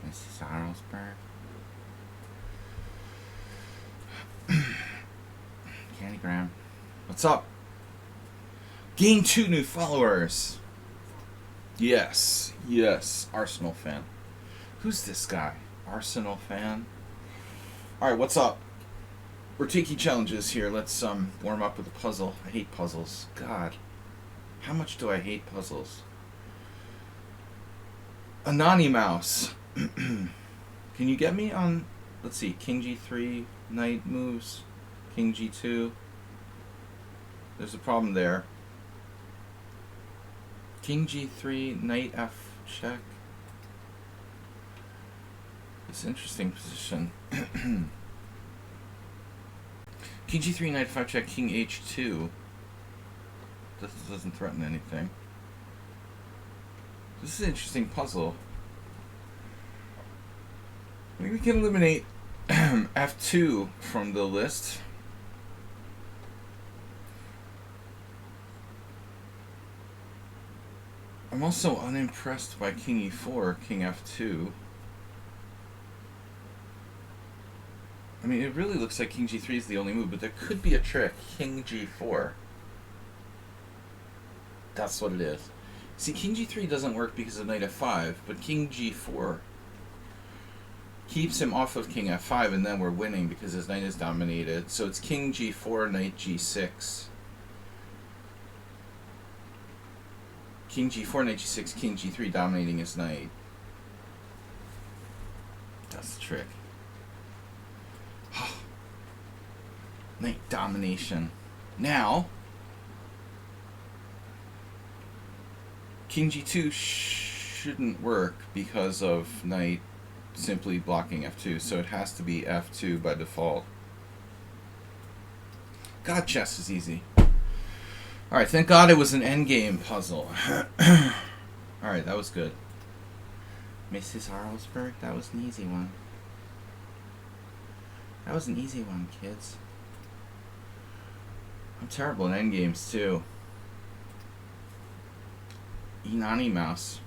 Mrs. Arlsberg. Candygram. What's up? Gain 2 new followers. Yes. Arsenal fan. Who's this guy? Arsenal fan. Alright, what's up? We're taking challenges here. Let's warm up with a puzzle. I hate puzzles. God. How much do I hate puzzles? Anani Mouse. Can you get me on, let's see, King G3, knight moves, King G2. There's a problem there. King G3, knight F check. It's an interesting position. King G3, knight F5 check, King H2. This doesn't threaten anything. This is an interesting puzzle. I think we can eliminate F2 from the list. I'm also unimpressed by King E4, King F2. I mean, it really looks like King G3 is the only move, but there could be a trick. King G4. That's what it is. See, King G3 doesn't work because of knight F5, but King G4 keeps him off of King F5, and then we're winning because his knight is dominated. So it's King G4, knight G6. King G4, knight G6, King G3 dominating his knight. That's the trick. Knight domination. Now, King G2 shouldn't work because of knight simply blocking F2, so it has to be F2 by default. God, chess is easy. Alright, thank God it was an endgame puzzle. Alright, that was good. Mrs. Arlsberg, that was an easy one. That was an easy one, kids. I'm terrible in endgames, too. Inani Mouse.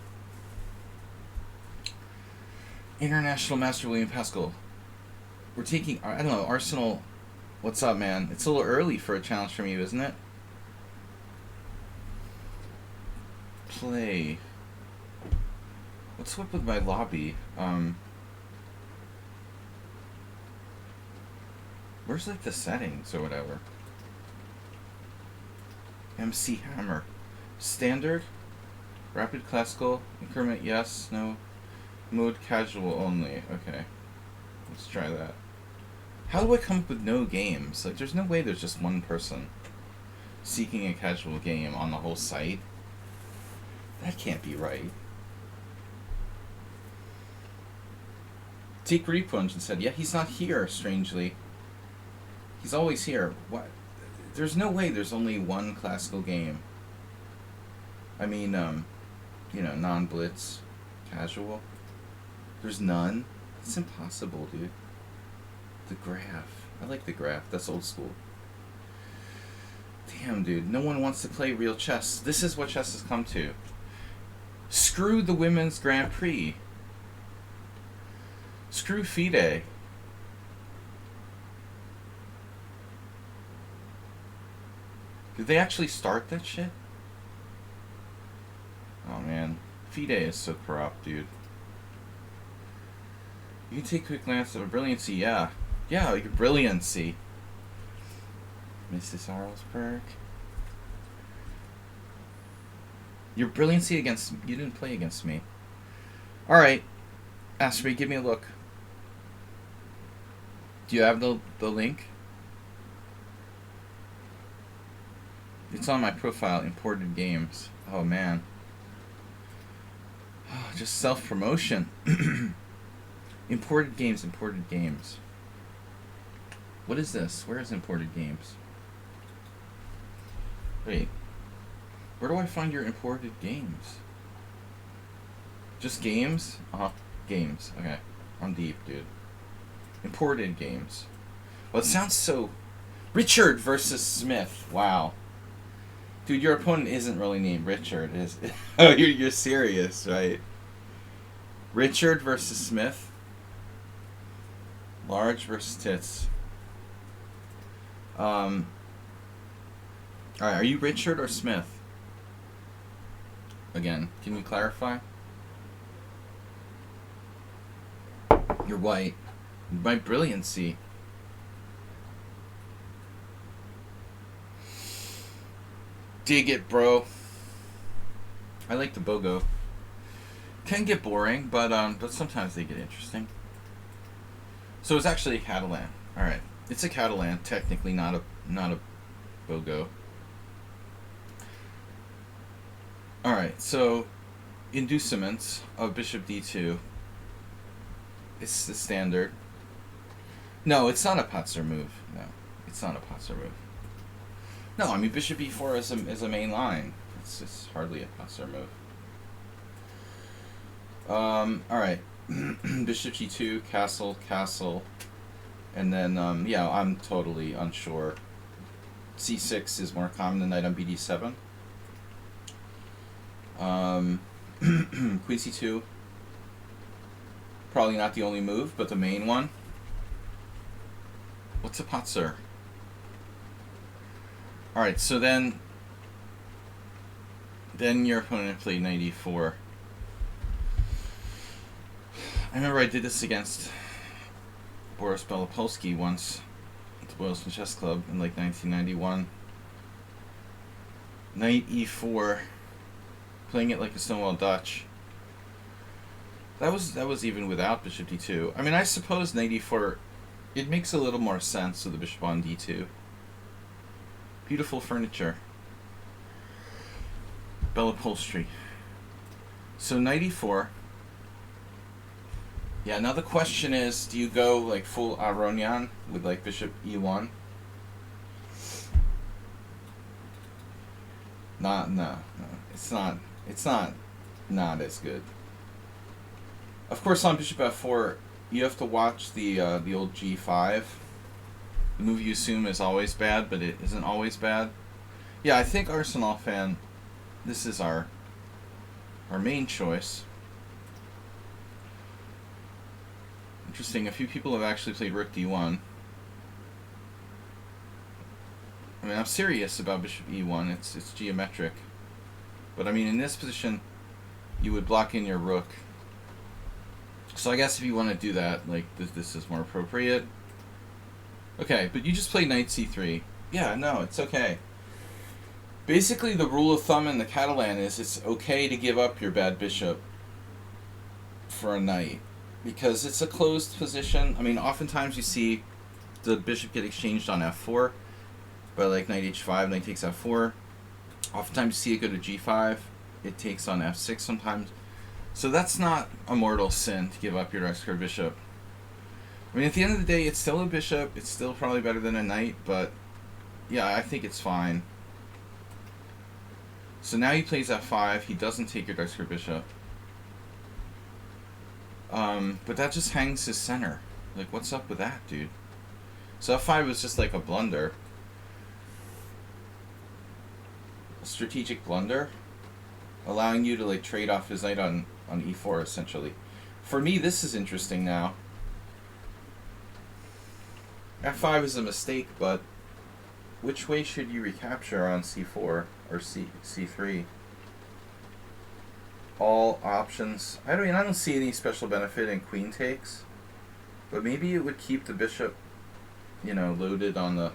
International Master William Pascal. We're taking, I don't know, Arsenal. What's up, man? It's a little early for a challenge from you, isn't it? Play. What's up with my lobby? Where's like the settings or whatever? MC Hammer. Standard? Rapid classical? Increment yes, no. Mode casual only. Okay. Let's try that. How do I come up with no games? Like, there's no way there's just one person seeking a casual game on the whole site. That can't be right. Take Repunch and said, yeah, he's not here, strangely. He's always here. What? There's no way there's only one classical game. I mean, you know, non-blitz, casual. There's none. It's impossible, dude. The graph. I like the graph. That's old school. Damn, dude. No one wants to play real chess. This is what chess has come to. Screw the Women's Grand Prix. Screw FIDE. Did they actually start that shit? Oh, man. FIDE is so corrupt, dude. You can take a quick glance at a brilliancy, yeah. Yeah, like a brilliancy. Mrs. Arlsberg. Your brilliancy against... You didn't play against me. Alright. Astrid, give me a look. Do you have the link? It's on my profile, imported games. Oh, man. Oh, just self-promotion. Imported games, imported games. What is this? Where is imported games? Wait. Where do I find your imported games? Just games? Uh-huh. Games. Okay. I'm deep, dude. Imported games. Well, it sounds so... Richard versus Smith. Wow. Dude, your opponent isn't really named Richard, is it? Oh, you're serious, right? Richard versus Smith. Large versus Tits. Alright, are you Richard or Smith? Again, can you clarify? You're white. My brilliancy. Dig it, bro. I like the BOGO. Can get boring, but sometimes they get interesting. So it's actually a Catalan. All right, it's a Catalan, technically not a BOGO. All right, so inducements of Bishop D2. It's the standard. No, it's not a Patzer move. No, it's not a Patzer move. No, I mean Bishop E4 is a main line. It's hardly a Patzer move. All right, Bishop G2, castle, castle, and then yeah, I'm totally unsure. C6 is more common than knight on BD7. Queen C2. Probably not the only move, but the main one. What's a Patzer? Alright, so then your opponent played knight e4. I remember I did this against Boris Belopolsky once at the Boylston Chess Club in like 1991. Knight e4, playing it like a Stonewall Dutch. That was even without Bishop d2. I mean, I suppose knight e4, it makes a little more sense with the bishop on d2. Beautiful furniture. Bell upholstery. So knight e4. Yeah, now the question is, do you go like full Aronian with like bishop e1? No. It's not as good. Of course, on bishop f4, you have to watch the old g5. The move you assume is always bad, but it isn't always bad. Yeah, I think Arsenal fan, this is our main choice. Interesting, a few people have actually played rook d1. I mean, I'm serious about bishop e1. It's geometric. But I mean, in this position, you would block in your rook. So I guess if you want to do that, like, this is more appropriate. Okay, but you just play knight c3. Yeah, no, it's okay. Basically, the rule of thumb in the Catalan is it's okay to give up your bad bishop for a knight, because it's a closed position. I mean, oftentimes you see the bishop get exchanged on f4, by like knight h5, knight takes f4. Oftentimes you see it go to g5. It takes on f6 sometimes. So that's not a mortal sin to give up your x-squared bishop. I mean, at the end of the day, it's still a bishop. It's still probably better than a knight, but yeah, I think it's fine. So now he plays f5. He doesn't take your x-squared bishop. But that just hangs his center. Like, what's up with that, dude? So f5 was just like a blunder. A strategic blunder. Allowing you to like trade off his knight on e4, essentially. For me, this is interesting now. f5 is a mistake, but which way should you recapture on c4 or c3? All options. I don't see any special benefit in queen takes, but maybe it would keep the bishop, you know, loaded on the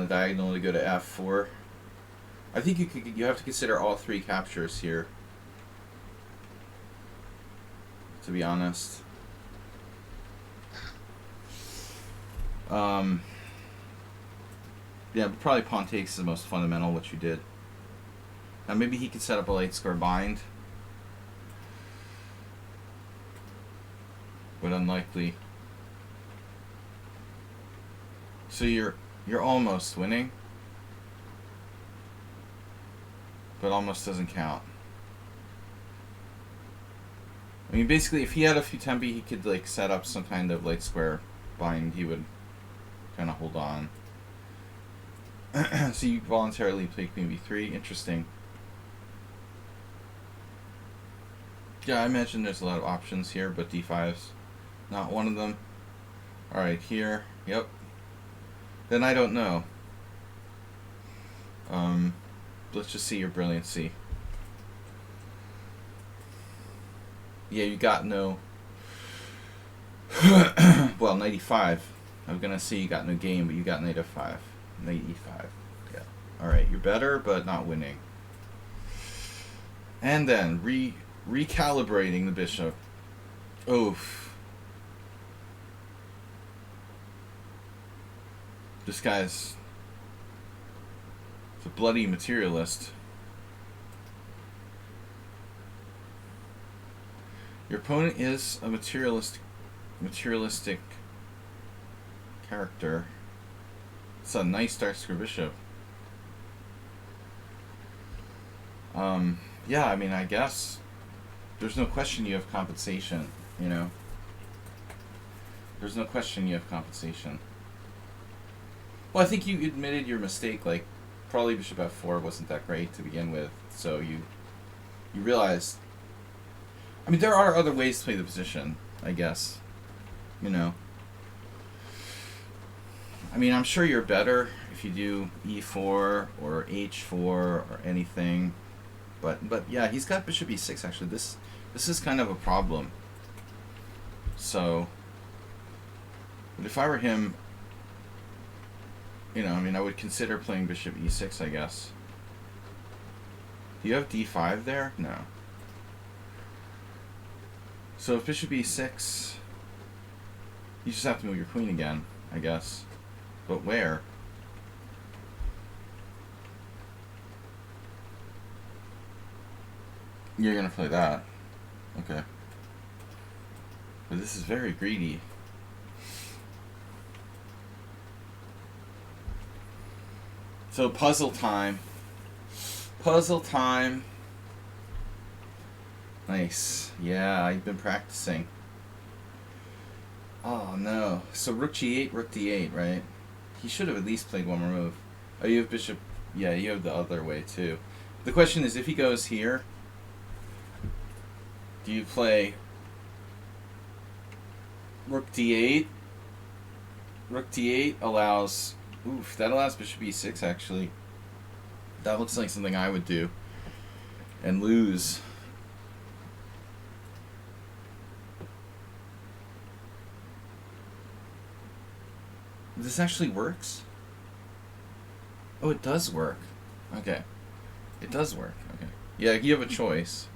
diagonal to go to f4. I think you have to consider all three captures here, to be honest. Yeah, but probably pawn takes is the most fundamental, what you did. Now maybe he could set up a light square bind, but unlikely. So you're almost winning, but almost doesn't count. I mean, basically, if he had a few tempi, he could like set up some kind of light square bind. He would kind of hold on. So you voluntarily play queen b3. Interesting. Yeah, I imagine there's a lot of options here, but d5's not one of them. Alright, here. Yep. Then I don't know. Let's just see your brilliancy. Yeah, you got no... well, knight e5. I'm gonna say you got no game, but you got knight f5. Knight e5. Yeah. Alright, you're better, but not winning. And then, recalibrating the bishop. Oof. This guy's a bloody materialist. Your opponent is a materialistic character. It's a nice dark square bishop. Yeah, I mean, I guess there's no question you have compensation, you know? There's no question you have compensation. Well, I think you admitted your mistake, like, probably bishop f4 wasn't that great to begin with, so you realized... I mean, there are other ways to play the position, I guess, you know? I mean, I'm sure you're better if you do e4 or h4 or anything. But yeah, he's got bishop e6 actually. This is kind of a problem. So, but if I were him, you know, I mean, I would consider playing bishop e6, I guess. Do you have d5 there? No. So if bishop e6, you just have to move your queen again, I guess. But where? You're gonna play that. Okay. But this is very greedy. So puzzle time. Puzzle time. Nice. Yeah, I've been practicing. Oh no. So rook g8, rook d8, right? He should have at least played one more move. Oh, you have bishop... Yeah, you have the other way too. The question is, if he goes here, do you play rook d8? Rook d8 allows... Oof, that allows bishop e6 actually. That looks like something I would do. And lose. This actually works? Oh, it does work. Okay. It does work. Okay. Yeah, you have a choice.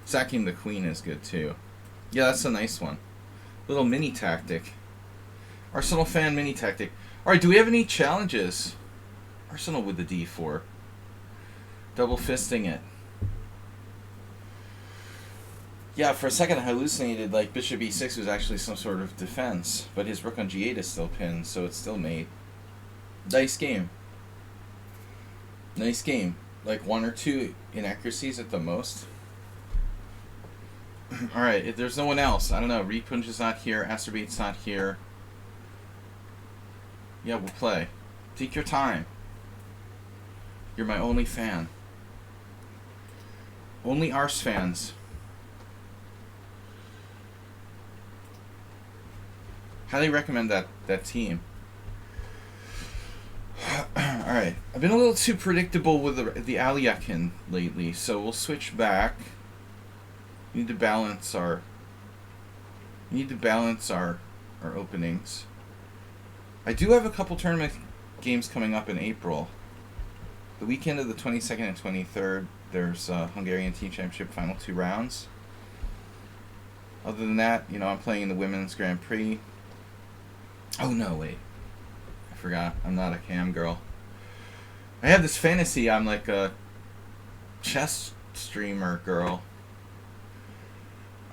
Sacking the queen is good too. Yeah, that's a nice one. Little mini tactic. Arsenal fan mini tactic. Alright, do we have any challenges? Arsenal with the d4. Double fisting it. Yeah, for a second I hallucinated like bishop e6 was actually some sort of defense, but his rook on g8 is still pinned, so it's still mate. Nice game. Nice game. Like 1 or 2 inaccuracies at the most. Alright, if there's no one else, I don't know, Repunj is not here, Acerbate's not here. Yeah, we'll play. Take your time. You're my only fan. Only Ars fans. Highly recommend that team. Alright. I've been a little too predictable with the Aliakin lately, so we'll switch back. We need to balance our openings. I do have a couple tournament games coming up in April. The weekend of the 22nd and 23rd, there's Hungarian Team Championship final 2 rounds. Other than that, you know, I'm playing in the Women's Grand Prix. Oh no, wait. I forgot. I'm not a cam girl. I have this fantasy I'm like a chess streamer girl.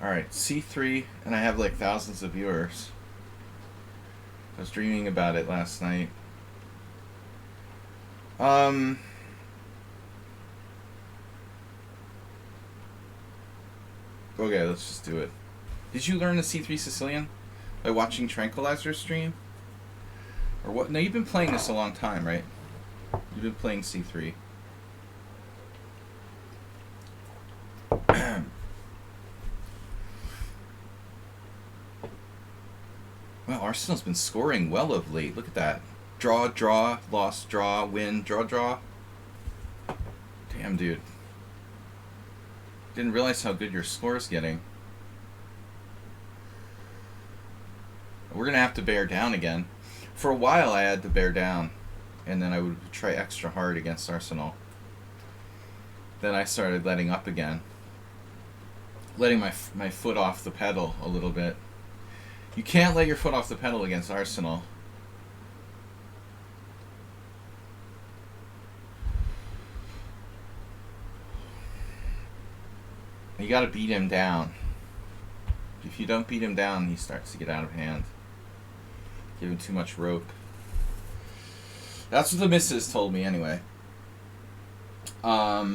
Alright, C3, and I have like thousands of viewers. I was dreaming about it last night. Okay, let's just do it. Did you learn the C3 Sicilian by watching Tranquilizer stream? Or what? No, you've been playing this a long time, right? You've been playing C3. Arsenal's been scoring well of late. Look at that. Draw, draw, loss, draw, win, draw, draw. Damn, dude. Didn't realize how good your score's getting. We're going to have to bear down again. For a while, I had to bear down. And then I would try extra hard against Arsenal. Then I started letting up again. Letting my foot off the pedal a little bit. You can't let your foot off the pedal against Arsenal. You gotta beat him down. If you don't beat him down, he starts to get out of hand. Give him too much rope. That's what the missus told me anyway. Yeah,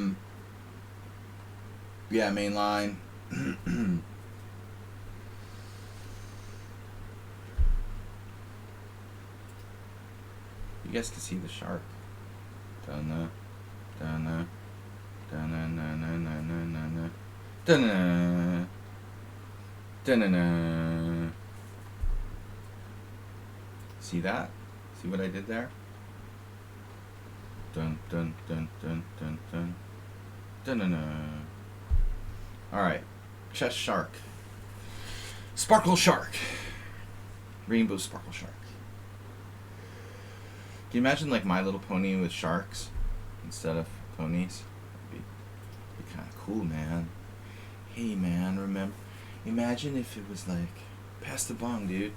main line. You guys can see the shark. Dun-na, dun-na, dun-na-na-na-na-na-na. Dun-na, dun-na-na. See that? See what I did there? Dun dun dun dun dun dun dun dun dun. Alright. Chess shark. Sparkle shark. Rainbow sparkle shark. Can you imagine like My Little Pony with sharks instead of ponies? That'd be kind of cool, man. Hey man, imagine if it was like, pass the bong, dude.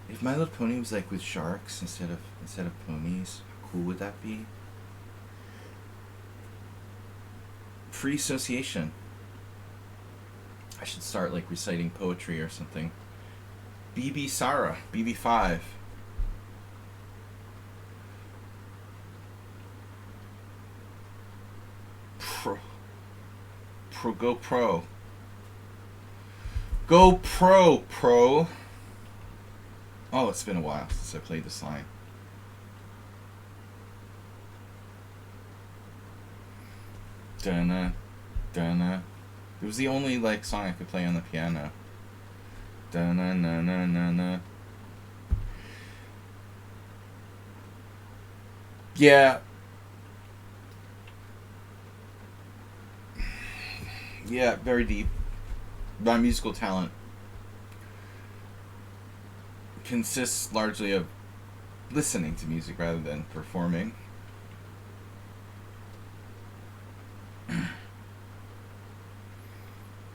If My Little Pony was like with sharks instead of ponies, how cool would that be? Free association. I should start like reciting poetry or something. BB Sarah, BB5. Go pro. Go pro. Oh, it's been a while since I played this line. Dun-na, dun-na. It was the only like song I could play on the piano. Dun-na-na-na-na-na. Yeah. Yeah, very deep. My musical talent consists largely of listening to music rather than performing.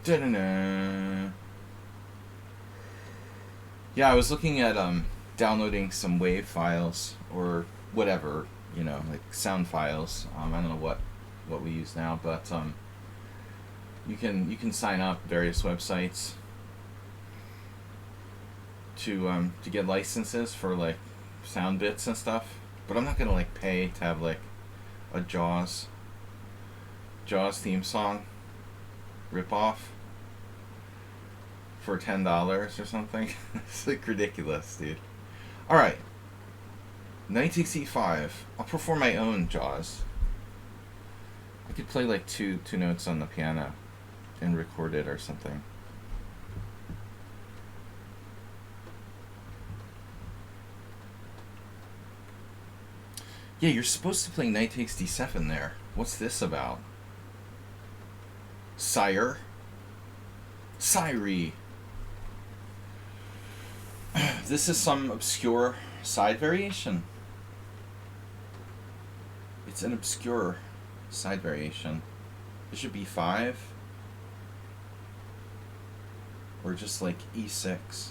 Da-da-da. Yeah, I was looking at downloading some WAV files or whatever, you know, like sound files. I don't know what we use now, but you can sign up various websites to get licenses for like sound bits and stuff. But I'm not gonna like pay to have like a Jaws theme song rip off for $10 or something. It's like ridiculous, dude. Alright. Knight takes e5. I'll perform my own Jaws. I could play like two notes on the piano and record it or something. Yeah, you're supposed to play knight takes d7 there. What's this about? Sire? Sire. This is some obscure side variation. It's an obscure side variation. Bishop e5. Or just like e6.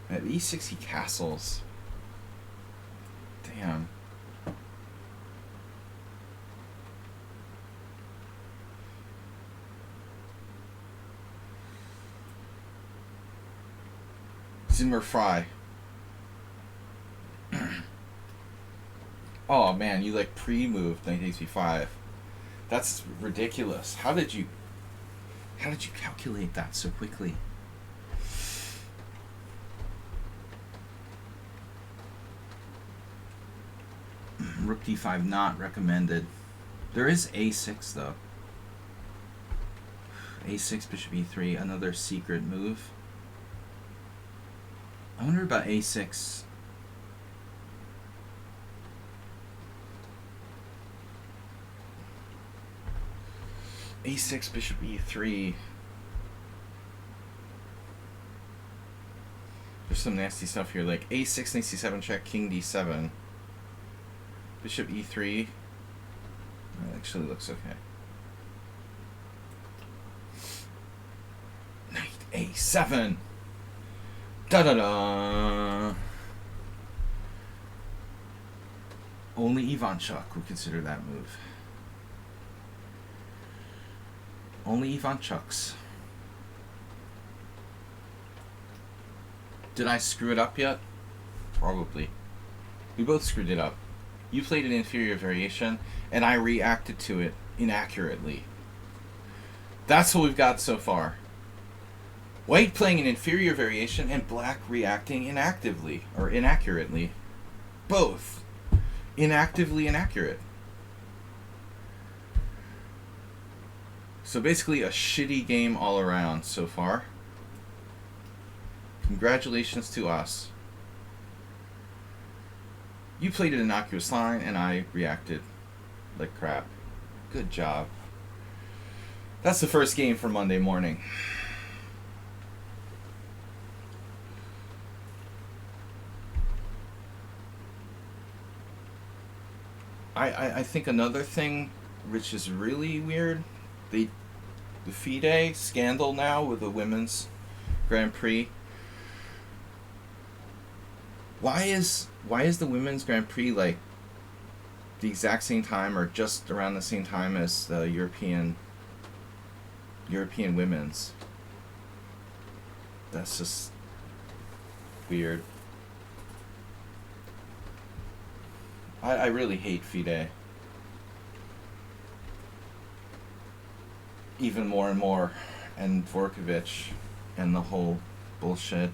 At e6 he castles. Damn. Zimmer Fry. Oh man, you like pre-moved knight takes b5. That's ridiculous. How did you calculate that so quickly? Rook d5 not recommended. There is a6 though. A6, bishop E3, another secret move. I wonder about A6. A6, bishop E3. There's some nasty stuff here, like A6, knight C7 check, king D7. Bishop E3. That actually looks okay. Knight A7. Da-da-da. Only Ivanchuk would consider that move. Only Ivanchuks. Did I screw it up yet? Probably. We both screwed it up. You played an inferior variation, and I reacted to it inaccurately. That's what we've got so far. White playing an inferior variation, and black reacting inactively, or inaccurately. Both. Inactively inaccurate. So basically a shitty game all around so far. Congratulations to us. You played an innocuous line, and I reacted like crap. Good job. That's the first game for Monday morning. I think another thing which is really weird, the FIDE scandal now with the women's Grand Prix. Why is the women's Grand Prix like the exact same time or just around the same time as the European women's? That's just weird. I really hate FIDE. Even more and more. And Dvorkovich and the whole bullshit.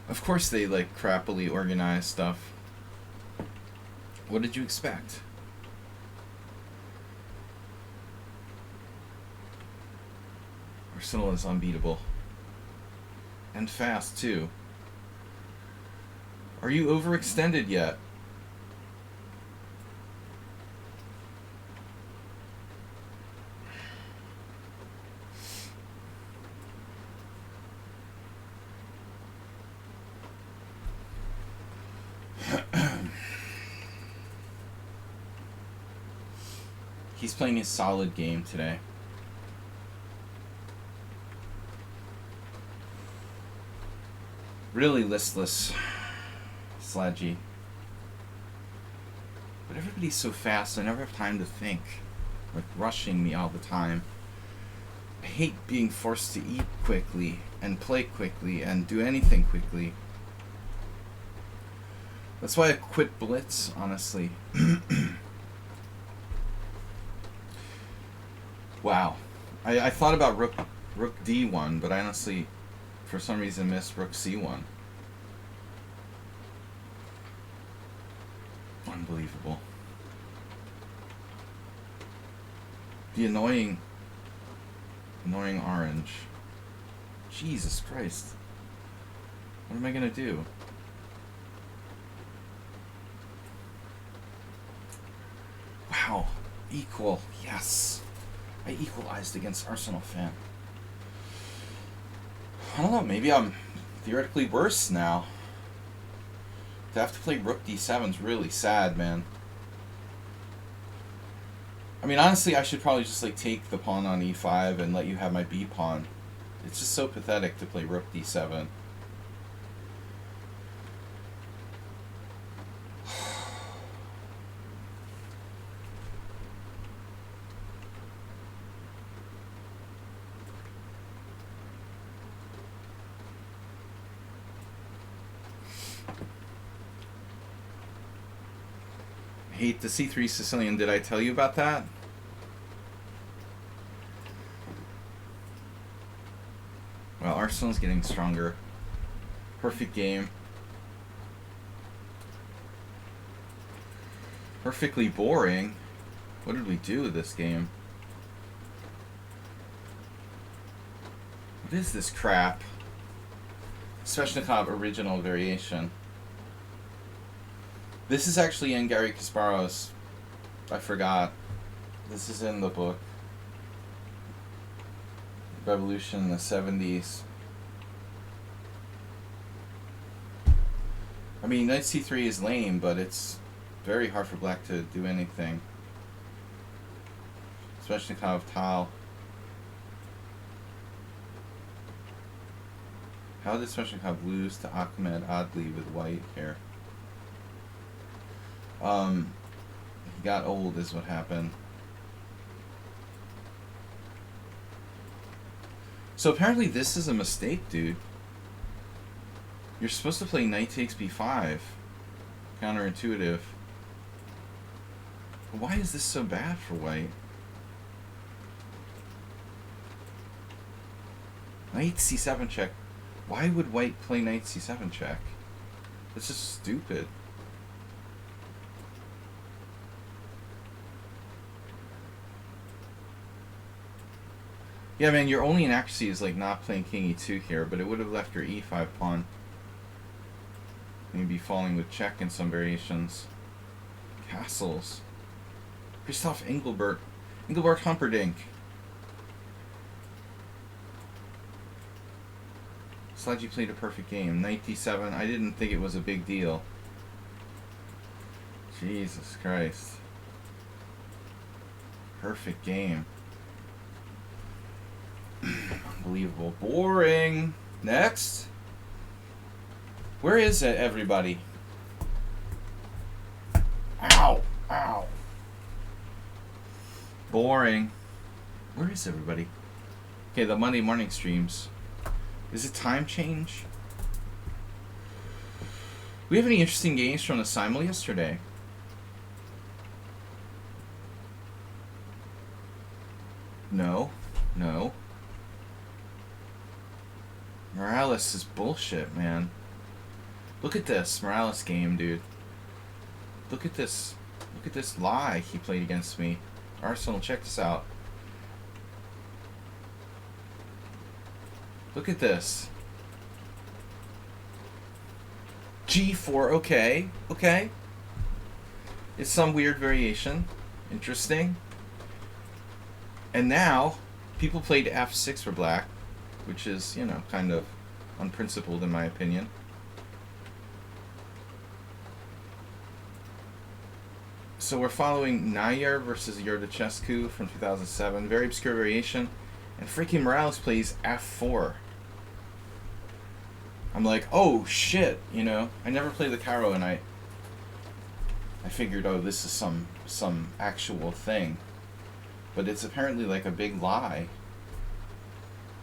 Of course they like crappily organized stuff. What did you expect? Arsenal is unbeatable. And fast, too. Are you overextended yet? He's playing a solid game today. Really listless, Sladgie. But everybody's so fast, I never have time to think. Like, rushing me all the time. I hate being forced to eat quickly, and play quickly, and do anything quickly. That's why I quit Blitz, honestly. Wow. I thought about Rook D1, but I honestly, for some reason, missed Rook C1. Unbelievable. The annoying orange. Jesus Christ. What am I gonna do? Wow. Equal. Yes. I equalized against Arsenal fan. I don't know, maybe I'm theoretically worse now. To have to play Rook D7 is really sad, man. I mean, honestly, I should probably just like take the pawn on E5 and let you have my B pawn. It's just so pathetic to play Rook D7. Hate the C3 Sicilian. Did I tell you about that? Well, Arsenal's getting stronger. Perfect game. Perfectly boring. What did we do with this game? What is this crap? Sveshnikov original variation. This is actually in Garry Kasparov's. I forgot. This is in the book. Revolution in the 70s. I mean, knight c3 is lame, but it's very hard for black to do anything. Sveshnikov, Tal. How did Sveshnikov lose to Ahmed Adli with white here? He got old is what happened. So apparently this is a mistake, dude. You're supposed to play knight takes b5. Counterintuitive. Why is this so bad for white? Knight c7 check. Why would white play knight c7 check? It's just stupid. Yeah, man, your only inaccuracy is like not playing king e2 here, but it would have left your e5 pawn. Maybe falling with check in some variations. Castles. Christoph Engelbert. Engelbert Humperdinck. Sladgie played a perfect game. Knight d7. I didn't think it was a big deal. Jesus Christ. Perfect game. Unbelievable. Boring. Next. Where is it, everybody? Ow. Ow. Boring. Where is everybody? Okay, the Monday morning streams. Is it time change? We have any interesting games from the simul yesterday? No. No. Morales is bullshit, man. Look at this Morales game, dude. Look at this. Look at this lie he played against me. Arsenal, check this out. Look at this. G4, okay. Okay. It's some weird variation. Interesting. And now, people played F6 for black, which is, you know, kind of unprincipled in my opinion. So we're following Nair versus Yurdachescu from 2007. Very obscure variation. And freaking Morales plays F4. I'm like, oh shit, you know. I never played the Caro and I figured, oh, this is some actual thing. But it's apparently like a big lie.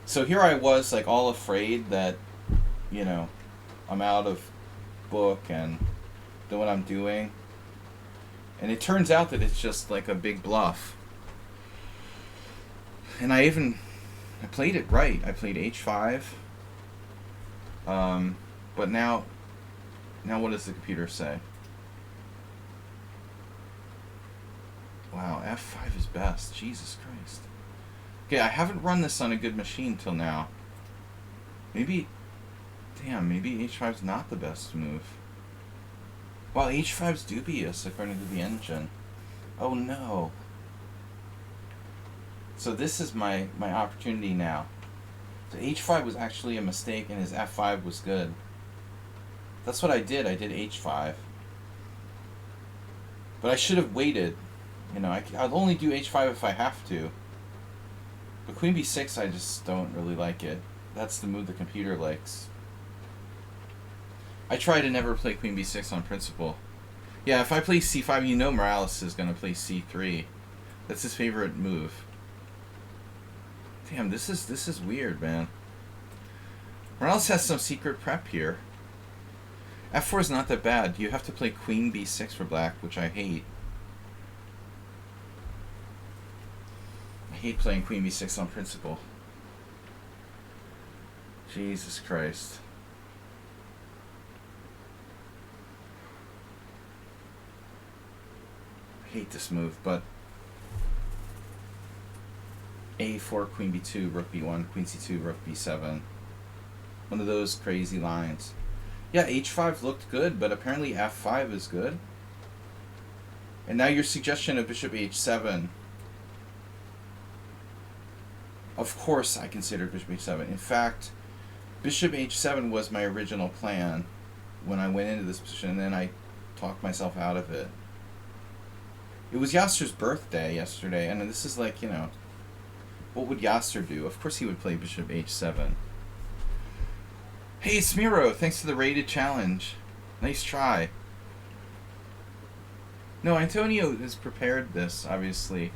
So here I was like all afraid that, you know, I'm out of book and know what I'm doing. And it turns out that it's just like a big bluff. And I played it right. I played H5. But now what does the computer say? Wow, F5 is best. Jesus Christ. Okay, I haven't run this on a good machine till now. Maybe H5's not the best move. Well, H5's dubious according to the engine. Oh no. So this is my opportunity now. So H5 was actually a mistake and his F5 was good. That's what I did. I did H5. But I should have waited. You know, I'll only do H5 if I have to. But Queen B6, I just don't really like it. That's the move the computer likes. I try to never play Queen B6 on principle. Yeah, if I play C5, you know Morales is going to play C3. That's his favorite move. Damn, this is weird, man. Morales has some secret prep here. F4 is not that bad. You have to play Queen B6 for black, which I hate. I hate playing Queen B6 on principle. Jesus Christ. hate this move, but a4, queen b2, rook b1, queen c2, rook b7. One of those crazy lines. Yeah, h5 looked good, but apparently f5 is good. And now your suggestion of bishop h7. Of course I considered bishop h7. In fact, bishop h7 was my original plan when I went into this position, and then I talked myself out of it. It was Yasser's birthday yesterday, and this is like, you know, what would Yasser do? Of course he would play bishop h7. Hey, Smiro, thanks for the rated challenge. Nice try. No, Antonio has prepared this, obviously.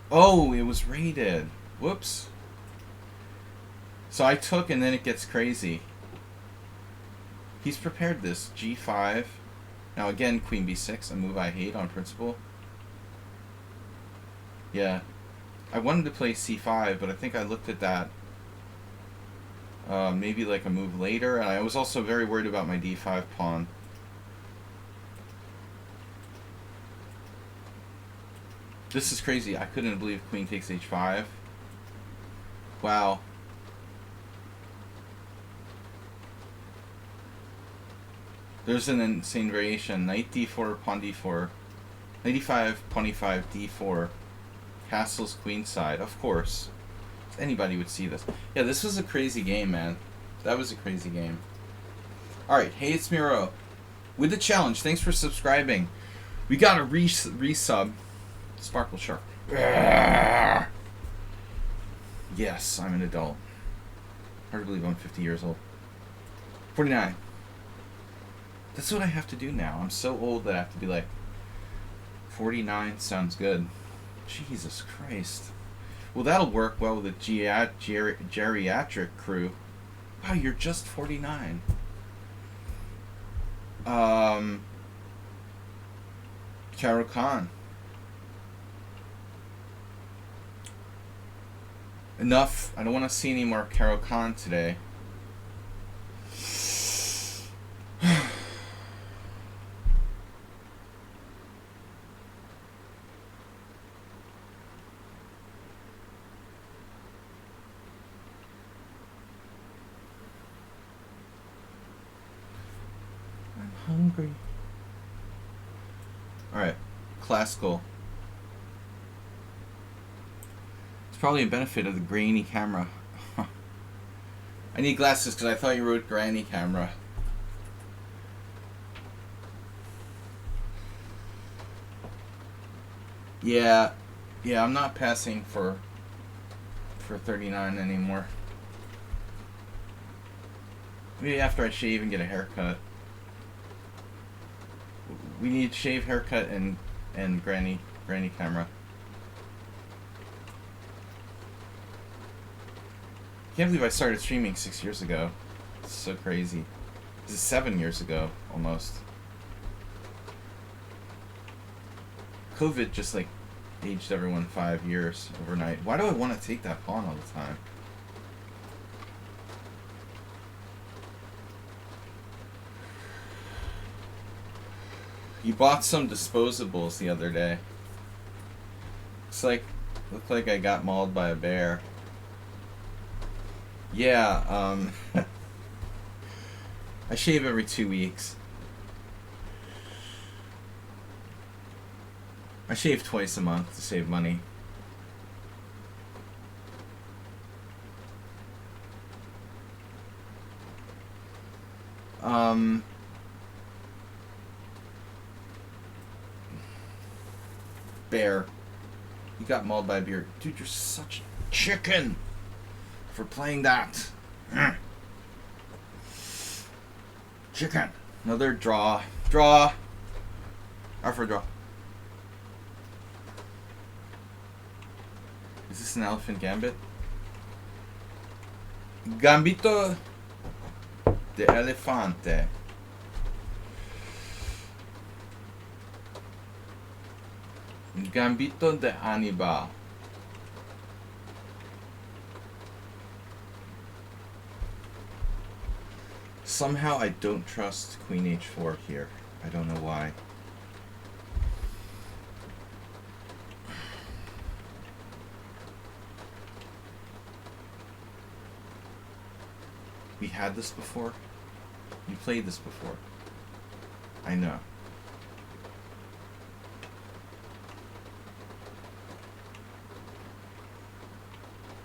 Oh, it was rated. Whoops. So I took, and then it gets crazy. He's prepared this. g5. Now again, queen b6, a move I hate on principle. Yeah. I wanted to play c5, but I think I looked at that maybe like a move later, and I was also very worried about my d5 pawn. This is crazy. I couldn't believe queen takes h5. Wow. There's an insane variation. Knight d4, pawn d4. Knight e5, pawn e5, d4. Castle's queenside. Of course. Anybody would see this. Yeah, this was a crazy game, man. That was a crazy game. Alright, hey, it's Miro. With the challenge, thanks for subscribing. We got a resub. Sparkle Shark. Yes, I'm an adult. Hard to believe I'm 50 years old. 49. That's what I have to do now. I'm so old that I have to be like, 49 sounds good. Jesus Christ. Well, that'll work well with a geriatric crew. Wow, you're just 49. Carol Khan. Enough. I don't want to see any more Carol Khan today. Hungry. Alright, classical. It's probably a benefit of the grainy camera. I need glasses because I thought you wrote grainy camera. Yeah, I'm not passing for 39 anymore. Maybe after I shave and get a haircut. We need shave, haircut, and granny camera. Can't believe I started streaming 6 years ago. It's so crazy. This is 7 years ago, almost. COVID just like aged everyone 5 years overnight. Why do I want to take that pawn all the time? You bought some disposables the other day. Looked like I got mauled by a bear. Yeah, I shave every 2 weeks. I shave twice a month to save money. Bear. You got mauled by a bear. Dude, you're such a chicken for playing that. Chicken. Another draw. Draw. For a draw. Is this an elephant gambit? Gambito de elefante. Gambito de Hannibal. Somehow I don't trust Queen H4 here. I don't know why. We had this before? You played this before. I know.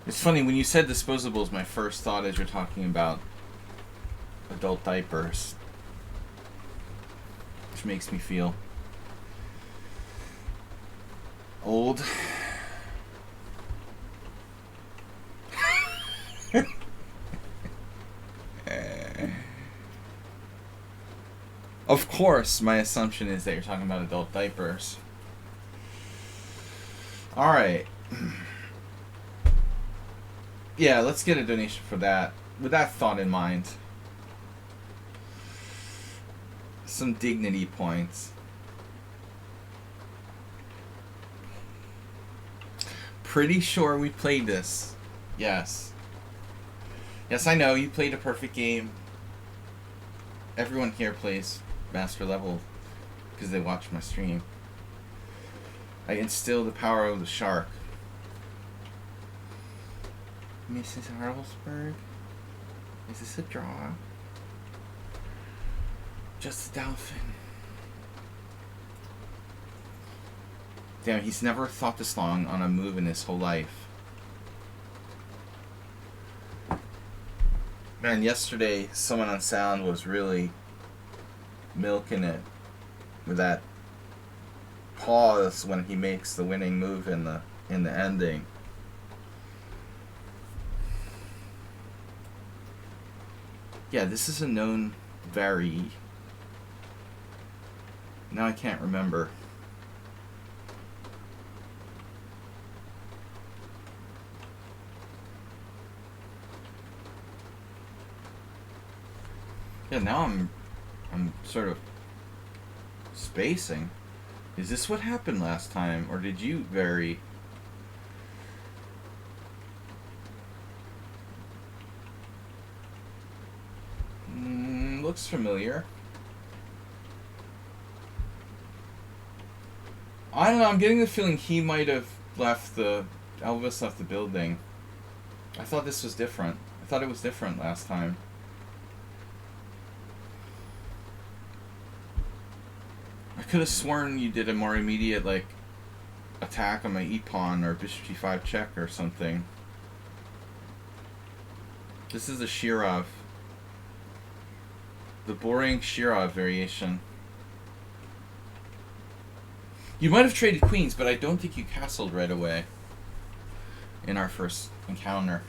It's funny, when you said disposables, my first thought is you're talking about adult diapers. Which makes me feel old. Of course, my assumption is that you're talking about adult diapers. Alright. Yeah, let's get a donation for that. With that thought in mind. Some dignity points. Pretty sure we played this. Yes. Yes, I know, you played a perfect game. Everyone here plays master level because they watch my stream. I instill the power of the shark. Mrs. Harlesburg? Is this a draw? Just a dolphin. Damn, he's never thought this long on a move in his whole life. Man, yesterday someone on sound was really milking it with that pause when he makes the winning move in the ending. Yeah, this is a known vary. Now I can't remember. Yeah, now I'm sort of spacing. Is this what happened last time, or did you vary? Looks familiar. I don't know, I'm getting the feeling he might have left Elvis left the building. I thought this was different. I thought it was different last time. I could have sworn you did a more immediate, like, attack on my e-pawn or bishop g5 check or something. This is a Shirov. The boring Shirov variation. You might have traded queens, but I don't think you castled right away in our first encounter.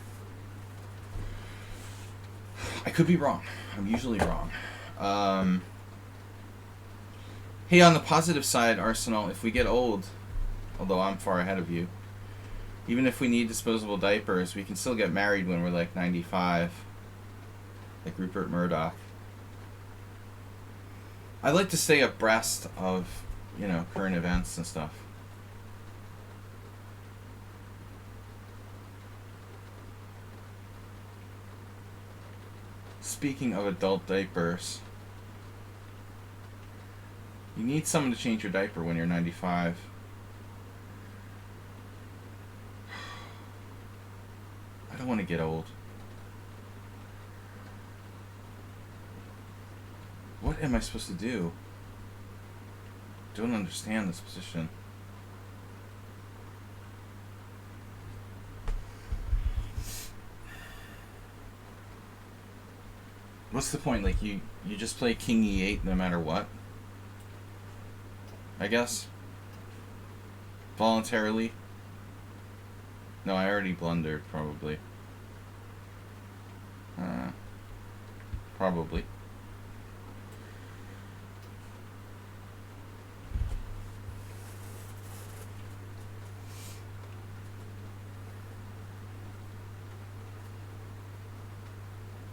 I could be wrong. I'm usually wrong. Hey, on the positive side, Arsenal, if we get old, although I'm far ahead of you, even if we need disposable diapers, we can still get married when we're like 95. Like Rupert Murdoch. I like to stay abreast of, you know, current events and stuff. Speaking of adult diapers, you need someone to change your diaper when you're 95. I don't want to get old. What am I supposed to do? Don't understand this position. What's the point? Like, you just play King E8 no matter what? I guess. Voluntarily. No, I already blundered, probably. Probably.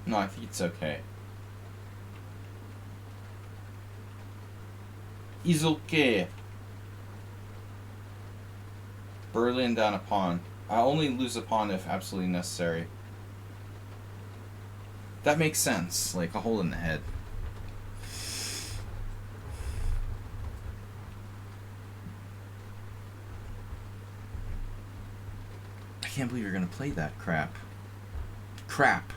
No, I think it's okay. It's okay. Berlin down a pawn. I only lose a pawn if absolutely necessary. That makes sense. Like a hole in the head. I can't believe you're going to play that crap. Crap.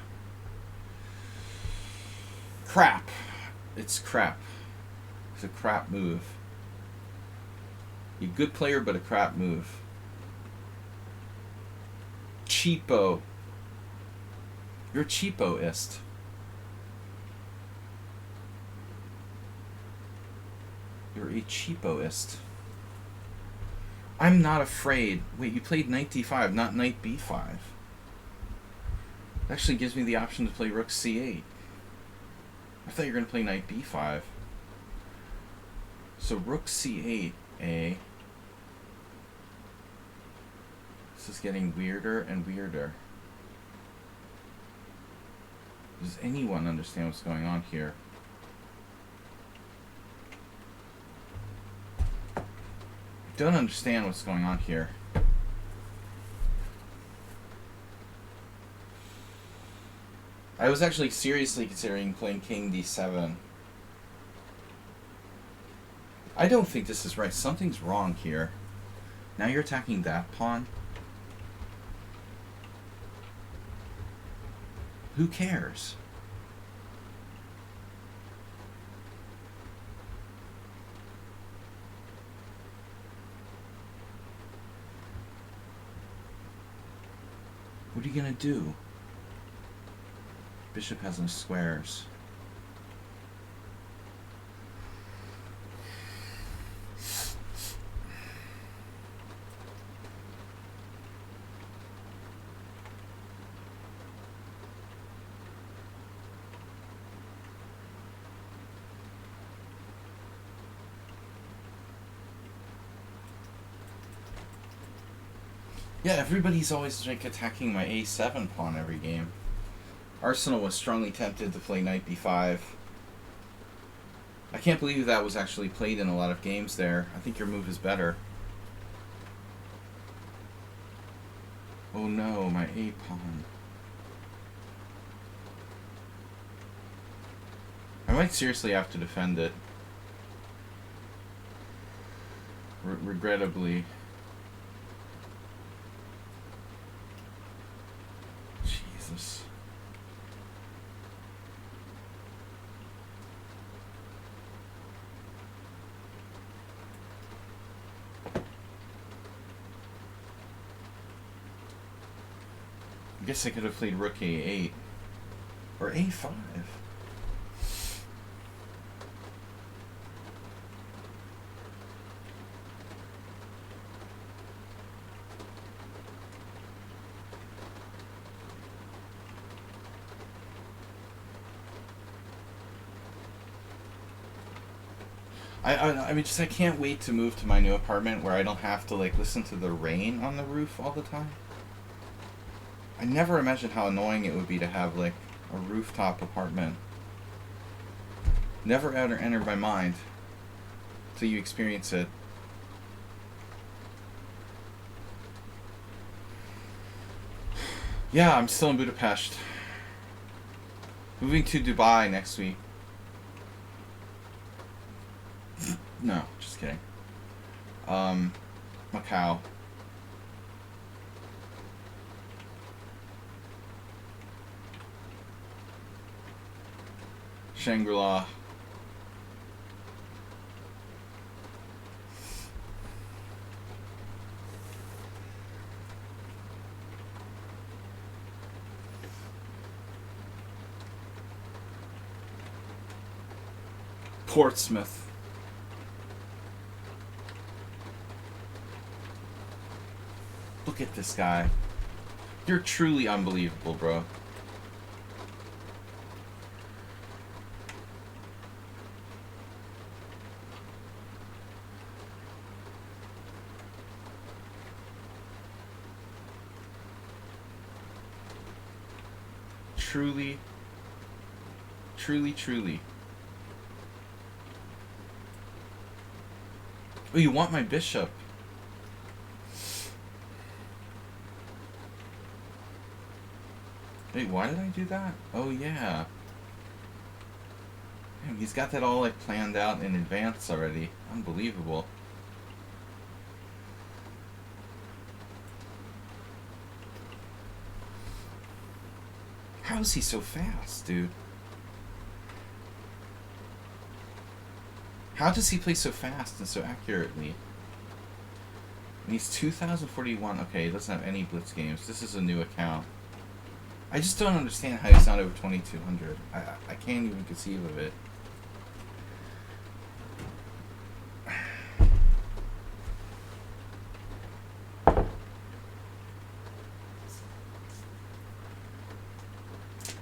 Crap. It's crap. It's a crap move. You're a good player, but a crap move. Cheapo. You're a cheapoist. You're a cheapoist. I'm not afraid. Wait, you played knight d5, not knight b5. It actually gives me the option to play rook c8. I thought you were going to play knight b5. So rook c8, A. This is getting weirder and weirder. Does anyone understand what's going on here? I don't understand what's going on here. I was actually seriously considering playing king d7. I don't think this is right. Something's wrong here. Now you're attacking that pawn. Who cares? What are you gonna do? Bishop has no squares. Yeah, everybody's always like attacking my a7 pawn every game. Arsenal was strongly tempted to play knight b5. I can't believe that was actually played in a lot of games there. I think your move is better. Oh no, my a pawn. I might seriously have to defend it. Regrettably. Jesus. I guess I could have played rook a8 or a5. I mean, just I can't wait to move to my new apartment where I don't have to like listen to the rain on the roof all the time. I never imagined how annoying it would be to have like a rooftop apartment. Never ever entered my mind till you experience it. Yeah, I'm still in Budapest. Moving to Dubai next week. No, just kidding. Macau. Shangri-La. Portsmouth. Look at this guy. You're truly unbelievable, bro. Truly, truly, truly. Oh, you want my bishop? Wait, why did I do that? Oh, yeah. Damn, he's got that all, like, planned out in advance already. Unbelievable. How is he so fast, dude? How does he play so fast and so accurately? And he's 2041. Okay, he doesn't have any blitz games. This is a new account. I just don't understand how he's not over 2200. I can't even conceive of it.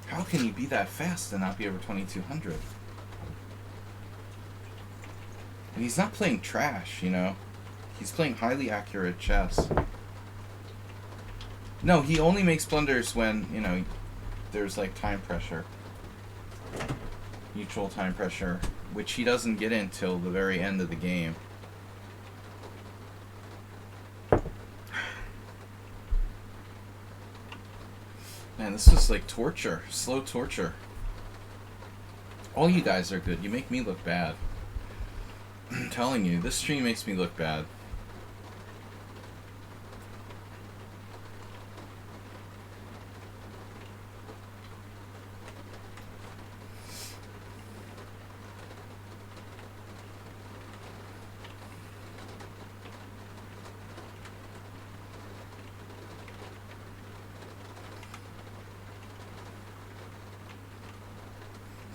How can he be that fast and not be over 2200? And he's not playing trash, you know? He's playing highly accurate chess. No, he only makes blunders when, you know, there's like time pressure. Mutual time pressure, which he doesn't get in till the very end of the game. Man, this is like torture. Slow torture. All you guys are good. You make me look bad. I'm telling you, this stream makes me look bad.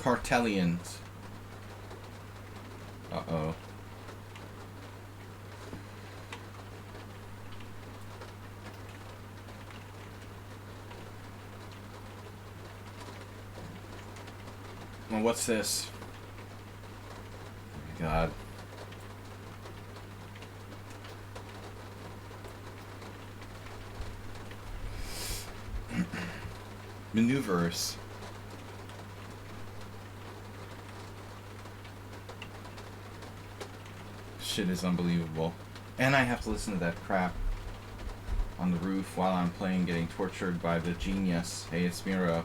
Cartelians. Uh-oh. Well, what's this? Oh my God. Maneuvers. Shit is unbelievable. And I have to listen to that crap on the roof while I'm playing, getting tortured by the genius. Hey, it's Miro.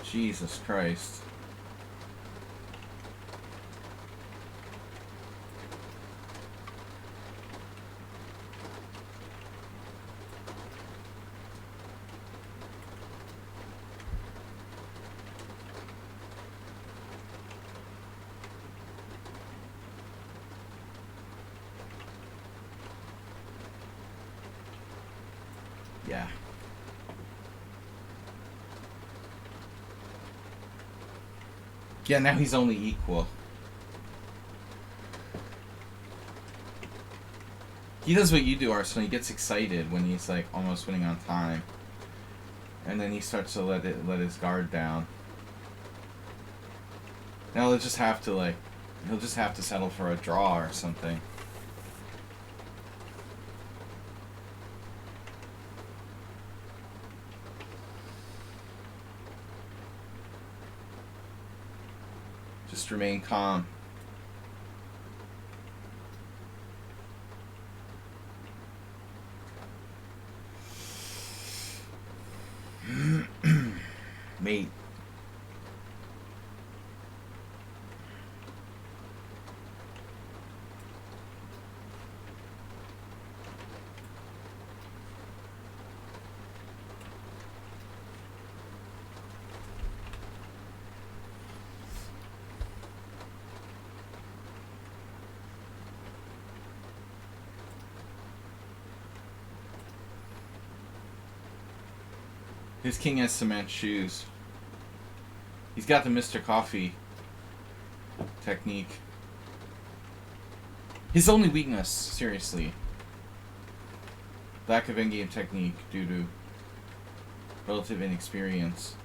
Jesus Christ. Yeah. Yeah, now he's only equal. He does what you do, Arsenal. He gets excited when he's like almost winning on time. And then he starts to let his guard down. Now he'll just have to settle for a draw or something. Just remain calm. Mate. His king has cement shoes. He's got the Mr. Coffee technique. His only weakness, seriously. Lack of endgame technique due to relative inexperience.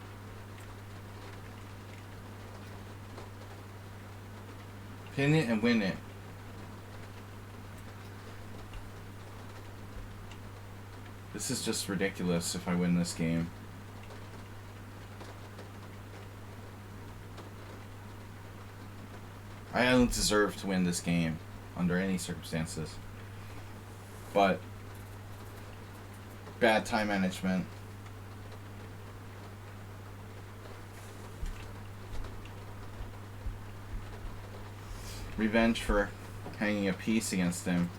Pin it and win it. This is just ridiculous if I win this game. I don't deserve to win this game under any circumstances. But bad time management. Revenge for hanging a piece against him.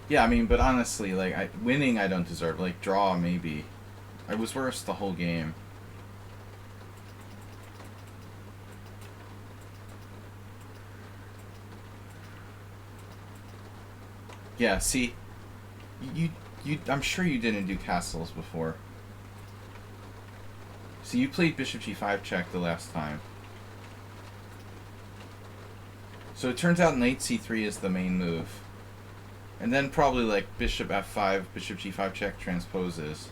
Yeah, I mean, but honestly, like, winning I don't deserve. Like, draw, maybe. I was worse the whole game. Yeah, see, you, I'm sure you didn't do castles before. So you played bishop g5 check the last time. So it turns out knight c3 is the main move. And then probably like bishop f5, bishop g5 check transposes.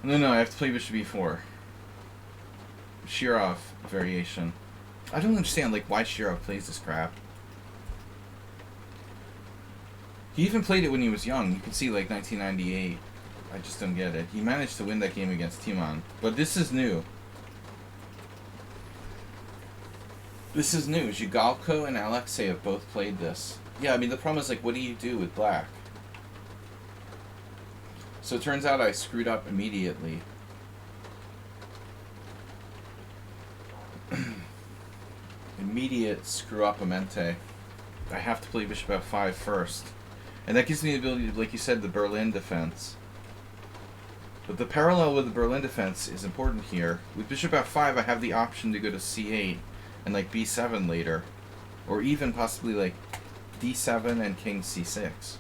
No, I have to play bishop e4. Shirov variation. I don't understand like why Shirov plays this crap. He even played it when he was young. You can see like 1998. I just don't get it. He managed to win that game against Timon. But this is new. This is new. Zhigalko and Alexei have both played this. Yeah, I mean, the problem is, like, what do you do with black? So it turns out I screwed up immediately. Immediate screw-up-amente. I have to play bishop f5 first. And that gives me the ability to, like you said, the Berlin defense. But the parallel with the Berlin defense is important here. With bishop f5, I have the option to go to c8 and like b7 later. Or even possibly like d7 and king c6.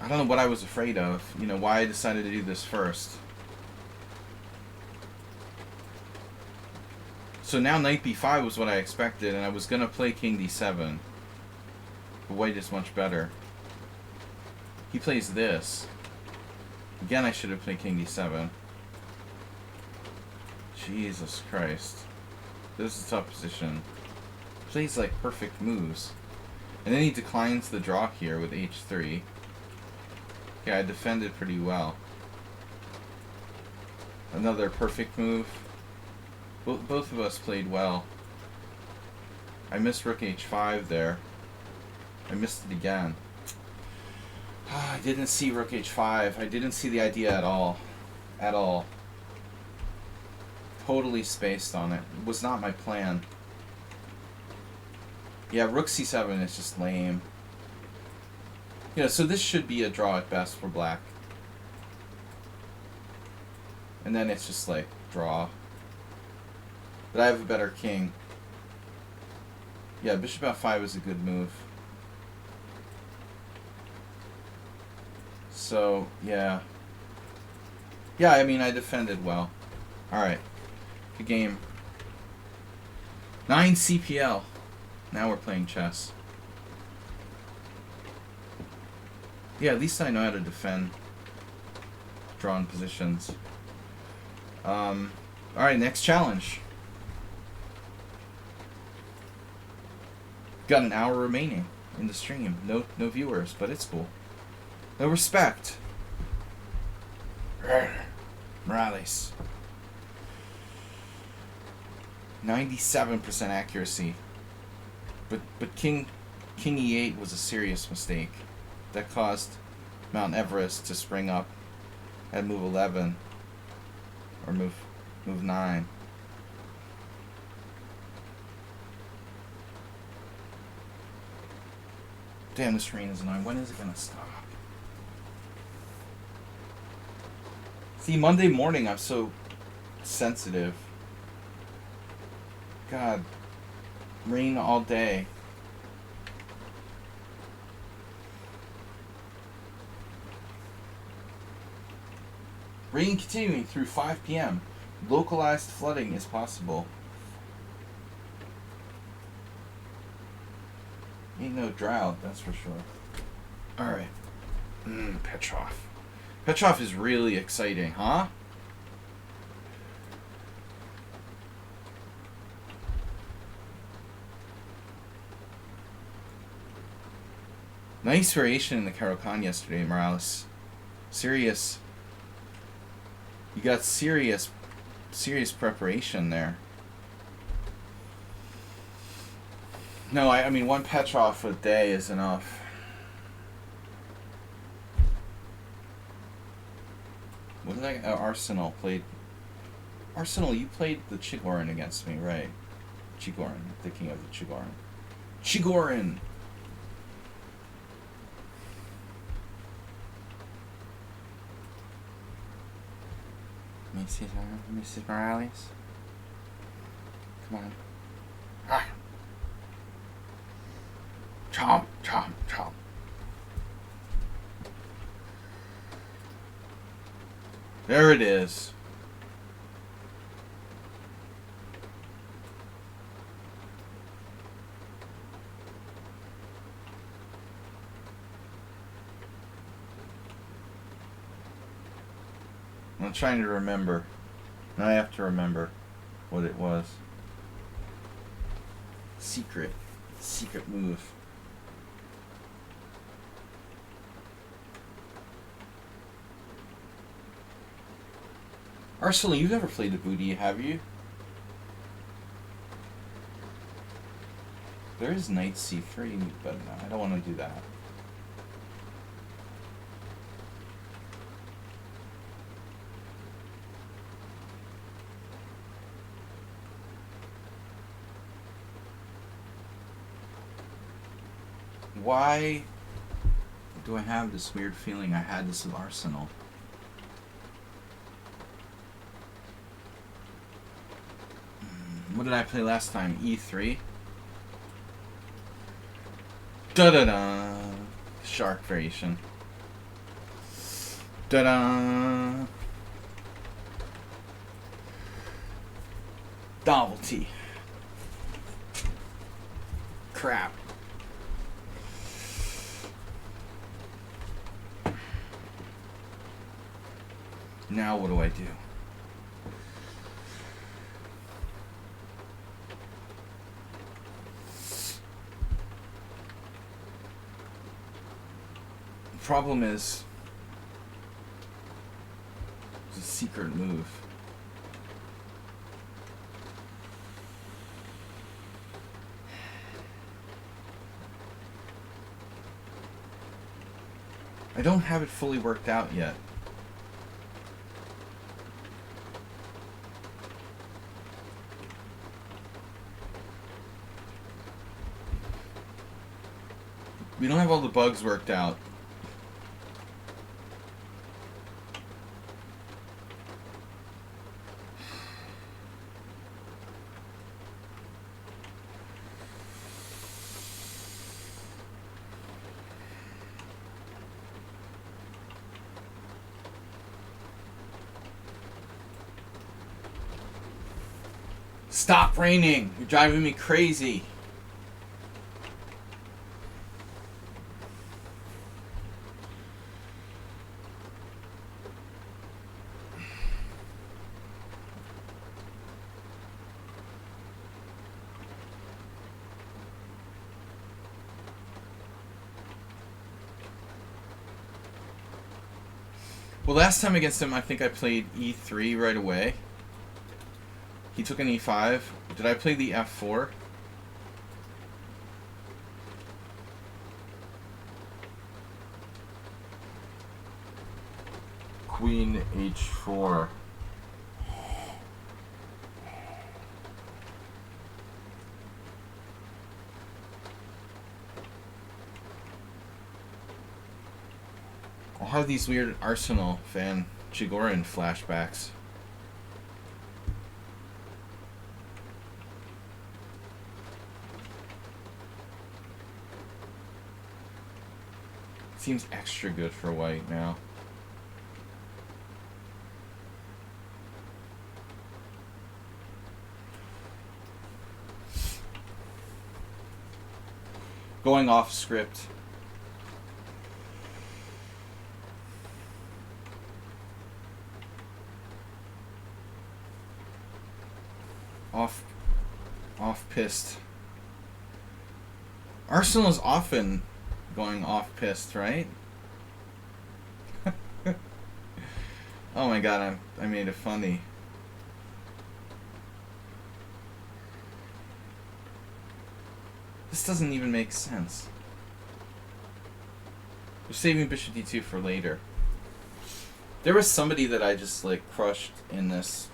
I don't know what I was afraid of. You know, why I decided to do this first. So now knight b5 was what I expected, and I was going to play king d7. But white is much better. He plays this. Again, I should have played king d7. Jesus Christ. This is a tough position. He plays like perfect moves. And then he declines the draw here with h3. Yeah, I defended pretty well. Another perfect move. Both of us played well. I missed rook h5 there. I missed it again. I didn't see rook h5. I didn't see the idea at all. At all. Totally spaced on it. It was not my plan. Yeah, rook c7 is just lame. Yeah, so this should be a draw at best for black. And then it's just like, draw. But I have a better king. Yeah, bishop f5 is a good move. So, yeah. Yeah, I mean, I defended well. Alright. Good game. 9 CPL. Now we're playing chess. Yeah, at least I know how to defend drawn positions. Alright, next challenge. Got an hour remaining in the stream. No viewers, but it's cool. No respect. Morales. 97% accuracy. But King E8 was a serious mistake. That caused Mount Everest to spring up at move 11. Or move 9. Damn, this rain is annoying. When is it gonna stop? See, Monday morning I'm so sensitive. God. Rain all day. Rain continuing through 5 p.m. Localized flooding is possible. Ain't no drought, that's for sure. Alright. Petrov. Petrov is really exciting, huh? Nice variation in the Caro-Kann yesterday, Morales. Serious. You got serious preparation there. No, I mean, one Petrov a day is enough. What did Arsenal played Arsenal, you played the Chigorin against me, right? Chigorin, thinking of the Chigorin. Chigorin! Mrs. Morales? Come on. Ah. Chomp, chomp, chomp. There it is. I'm trying to remember. Now I have to remember what it was. Secret move. Arsenal, you've never played the booty, have you? There is knight c3, but no, I don't want to do that. Why do I have this weird feeling I had this with Arsenal? What did I play last time? E3? Da-da-da! Shark variation. Da-da! Novelty. Crap. Now what do I do? The problem is it's a secret move. I don't have it fully worked out yet. We don't have all the bugs worked out. Stop raining! You're driving me crazy. Well, last time against him, I think I played E3 right away. He took an E5. Did I play the F4? Queen H4. I'll have these weird Arsenal fan Chigorin flashbacks. Seems extra good for white now. Going off script. Off-pissed. Arsenal is often going off-pissed, right? Oh my god, I made it funny. This doesn't even make sense. We're saving bishop d2 for later. There was somebody that I just like crushed in this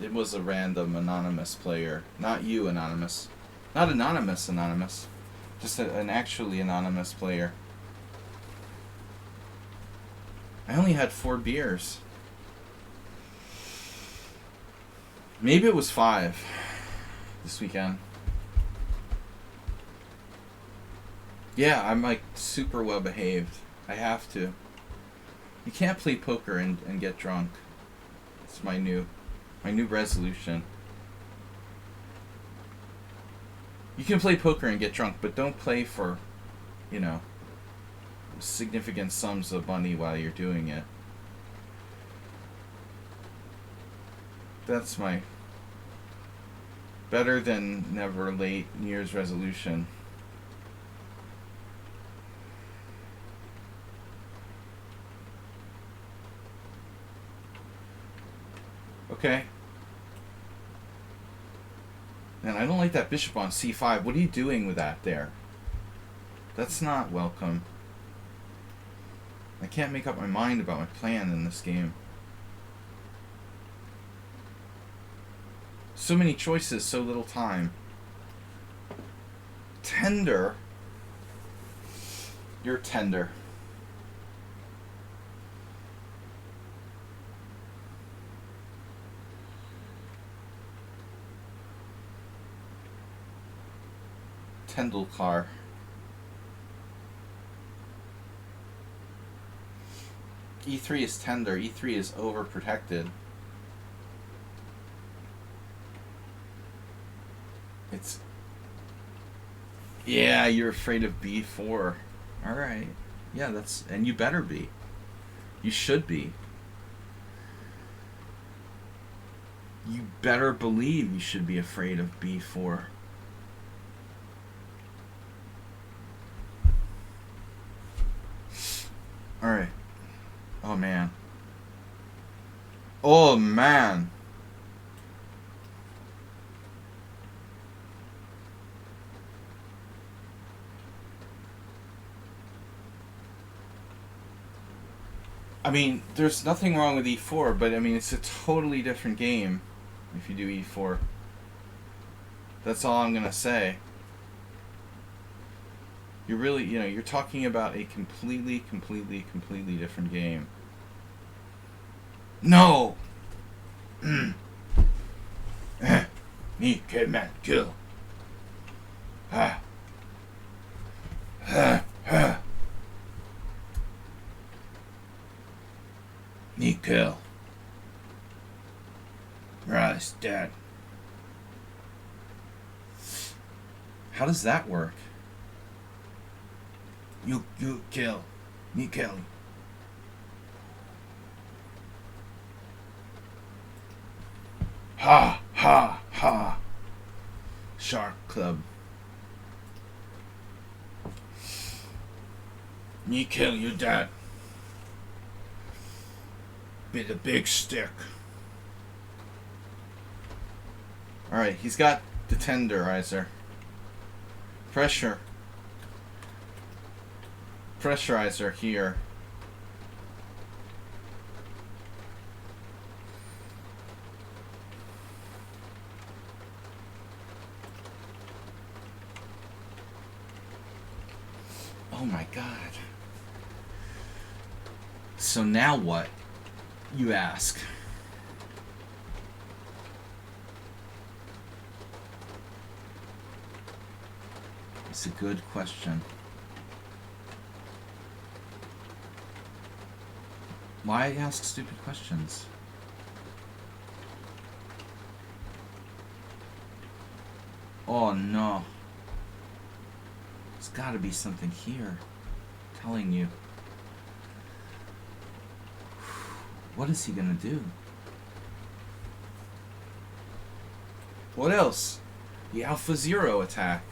It was a random anonymous player. Not you, Anonymous. Not Anonymous, Anonymous. Just an actually anonymous player. I only had 4 beers. Maybe it was 5 this weekend. Yeah, I'm like super well behaved. I have to. You can't play poker and get drunk. It's my new resolution. You can play poker and get drunk, but don't play for, you know, significant sums of money while you're doing it. That's my better than never late New Year's resolution. Okay. And I don't like that bishop on c5. What are you doing with that there? That's not welcome. I can't make up my mind about my plan in this game. So many choices, so little time. Tender. You're tender. Tendulkar. E3 is tender. E3 is overprotected. It's... Yeah, you're afraid of B4. Alright. Yeah, that's... And you better be. You should be. You better believe you should be afraid of B4. Alright. Oh, man. Oh, man. I mean, there's nothing wrong with E4, but I mean, it's a totally different game if you do E4. That's all I'm gonna say. You're really, you know, you're talking about a completely different game. No! Me, caveman, kill. Me, kill. Rise, dead. How does that work? You kill. Me kill. Ha, ha, ha. Shark Club. Me kill you, dad. With a big stick. Alright, he's got the tenderizer. Pressurizer here. Oh my God. So now what? You ask. It's a good question. Why ask stupid questions? Oh no. There's gotta be something here telling you. What is he gonna do? What else? The Alpha Zero attack.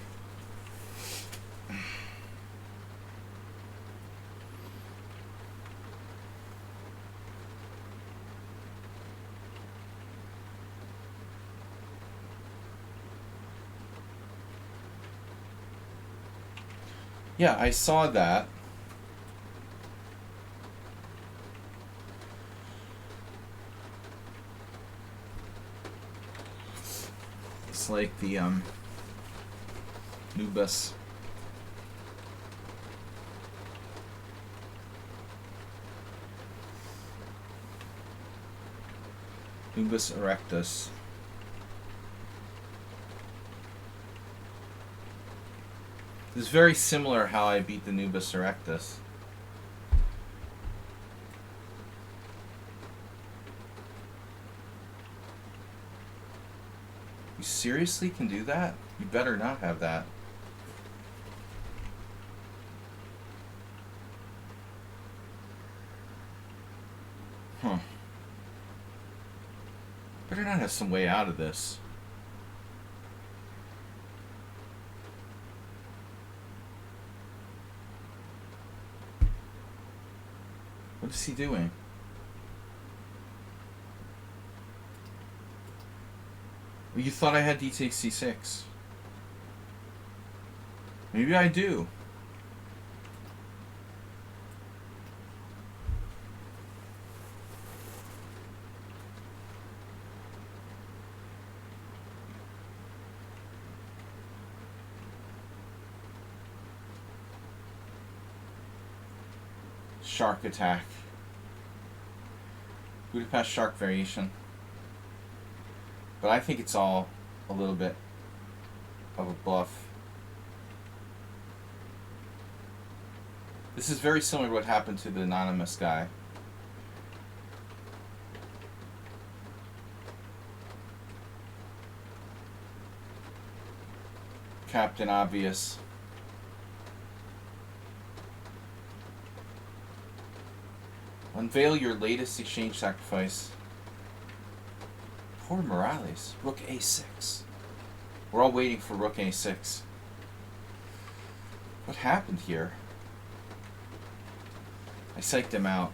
Yeah, I saw that. just like the Nubus. Nubus erectus. This is very similar how I beat the Nubus erectus. You seriously can do that? You better not have that. Huh. Better not have some way out of this. What is he doing? Well, you thought I had d takes c6. Maybe I do. Shark attack. Budapest shark variation. But I think it's all a little bit of a bluff. This is very similar to what happened to the anonymous guy. Captain Obvious. Unveil your latest exchange sacrifice. Poor Morales. Rook a6. We're all waiting for rook a6. What happened here? I psyched him out.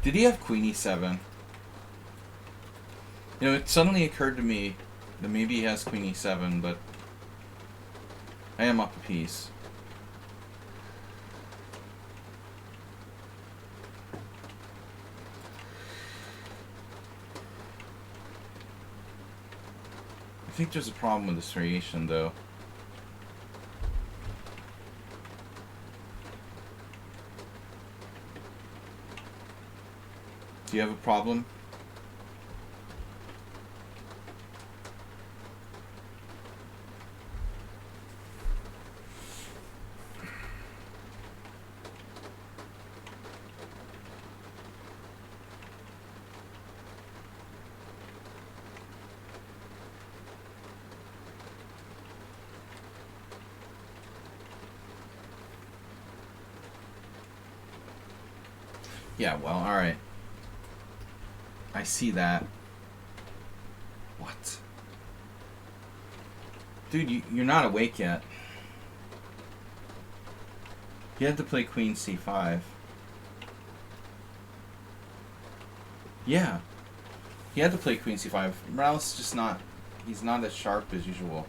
Did he have queen e7? You know, it suddenly occurred to me that maybe he has queen e7, but I am up a piece. I think there's a problem with this variation, though. Do you have a problem? Yeah, well, alright. I see that. What? Dude, you're not awake yet. You had to play queen c5. Yeah. He had to play queen c5. Morales is just not... He's not as sharp as usual.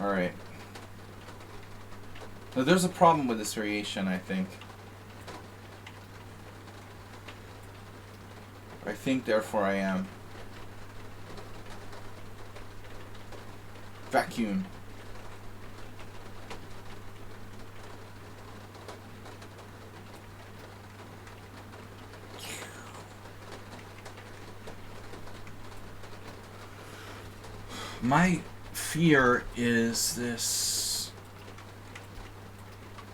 Alright. Now there's a problem with this variation, I think. I think, therefore I am. Vacuum. My fear is this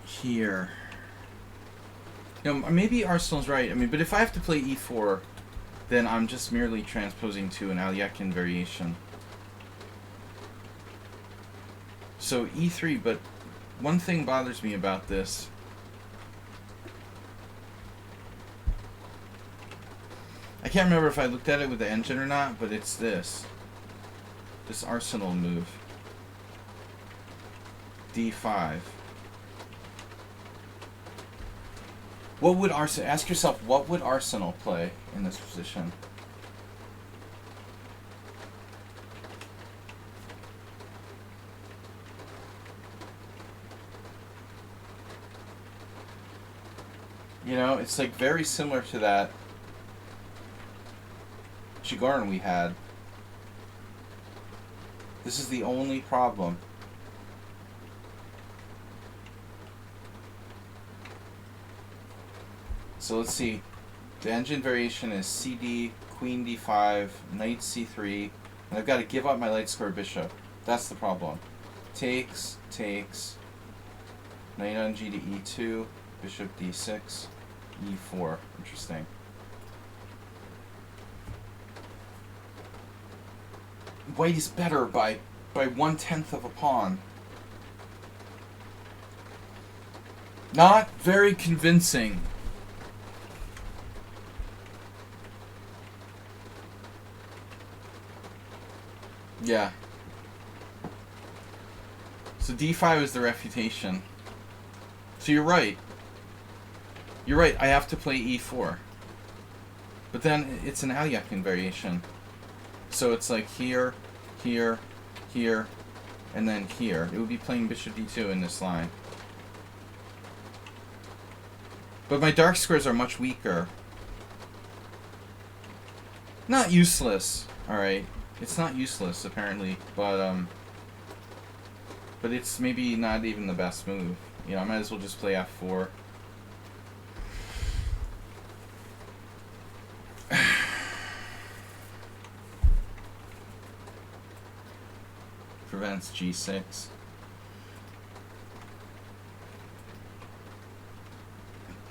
here. You know, maybe Arsenal's right. I mean, but if I have to play e4, then I'm just merely transposing to an Alekhine variation. So e3, but One thing bothers me about this. I can't remember if I looked at it with the engine or not, but it's this. This Arsenal move. D5. What would Arsenal... Ask yourself, what would Arsenal play in this position? You know, it's like very similar to that Chigarn we had. This is the only problem. So let's see. The engine variation is CD, Queen D5, Knight C3, and I've got to give up my light square bishop. That's the problem. Takes, takes, Knight on G to E2, Bishop D6, E4. Interesting. White is better by 1/10 of a pawn. Not very convincing. Yeah. So D5 is the refutation. So you're right. You're right, I have to play E4. But then it's an Alekhine variation. So it's like here, here, here, and then here. It would be playing Bishop D2 in this line. But my dark squares are much weaker. Not useless, alright. It's not useless, apparently, but it's maybe not even the best move. You know, I might as well just play F4. Prevents G6.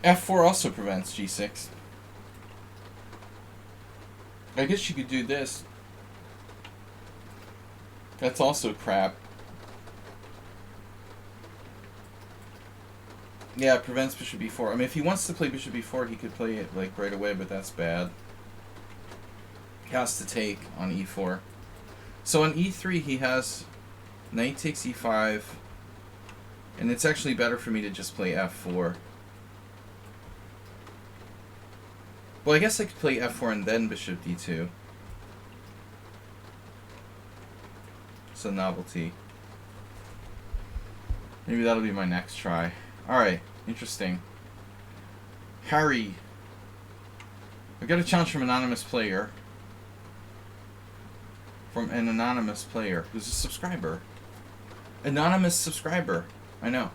F4 also prevents G6. I guess you could do this. That's also crap. Yeah, it prevents Bishop B4. I mean, if he wants to play Bishop B4, he could play it like right away, but that's bad. He has to take on E4. So on E3, he has Knight takes E5, and it's actually better for me to just play F4. Well, I guess I could play F4 and then Bishop D2. It's a novelty. Maybe that'll be my next try. Alright, interesting. Harry. I got a challenge from an anonymous player. From an anonymous player who's a subscriber. Anonymous subscriber. I know.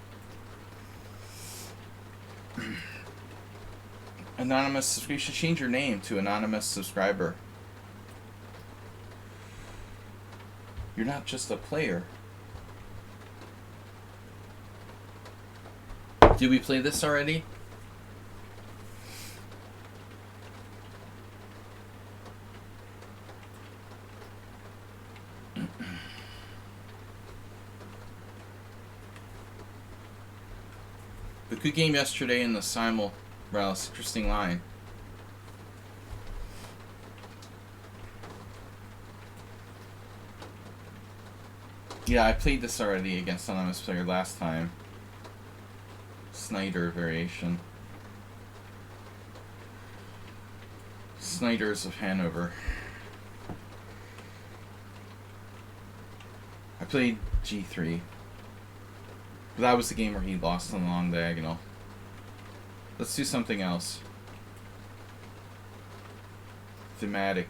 Anonymous. You should change your name to anonymous subscriber. You're not just a player. Did we play this already? The good game yesterday in the Simul. Well, it's an interesting line. Yeah, I played this already against an anonymous player last time. Snyder variation. Snyders of Hanover. I played G3. But that was the game where he lost on the long diagonal. Let's do something else. Thematic.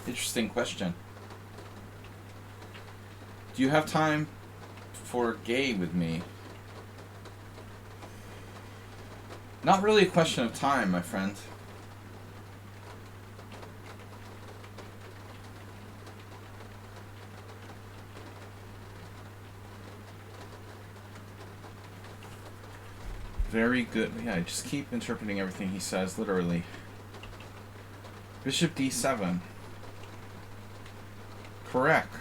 Interesting question. Do you have time for gay with me? Not really a question of time, my friend. Very good. Yeah, I just keep interpreting everything he says, literally. Bishop D7. Correct.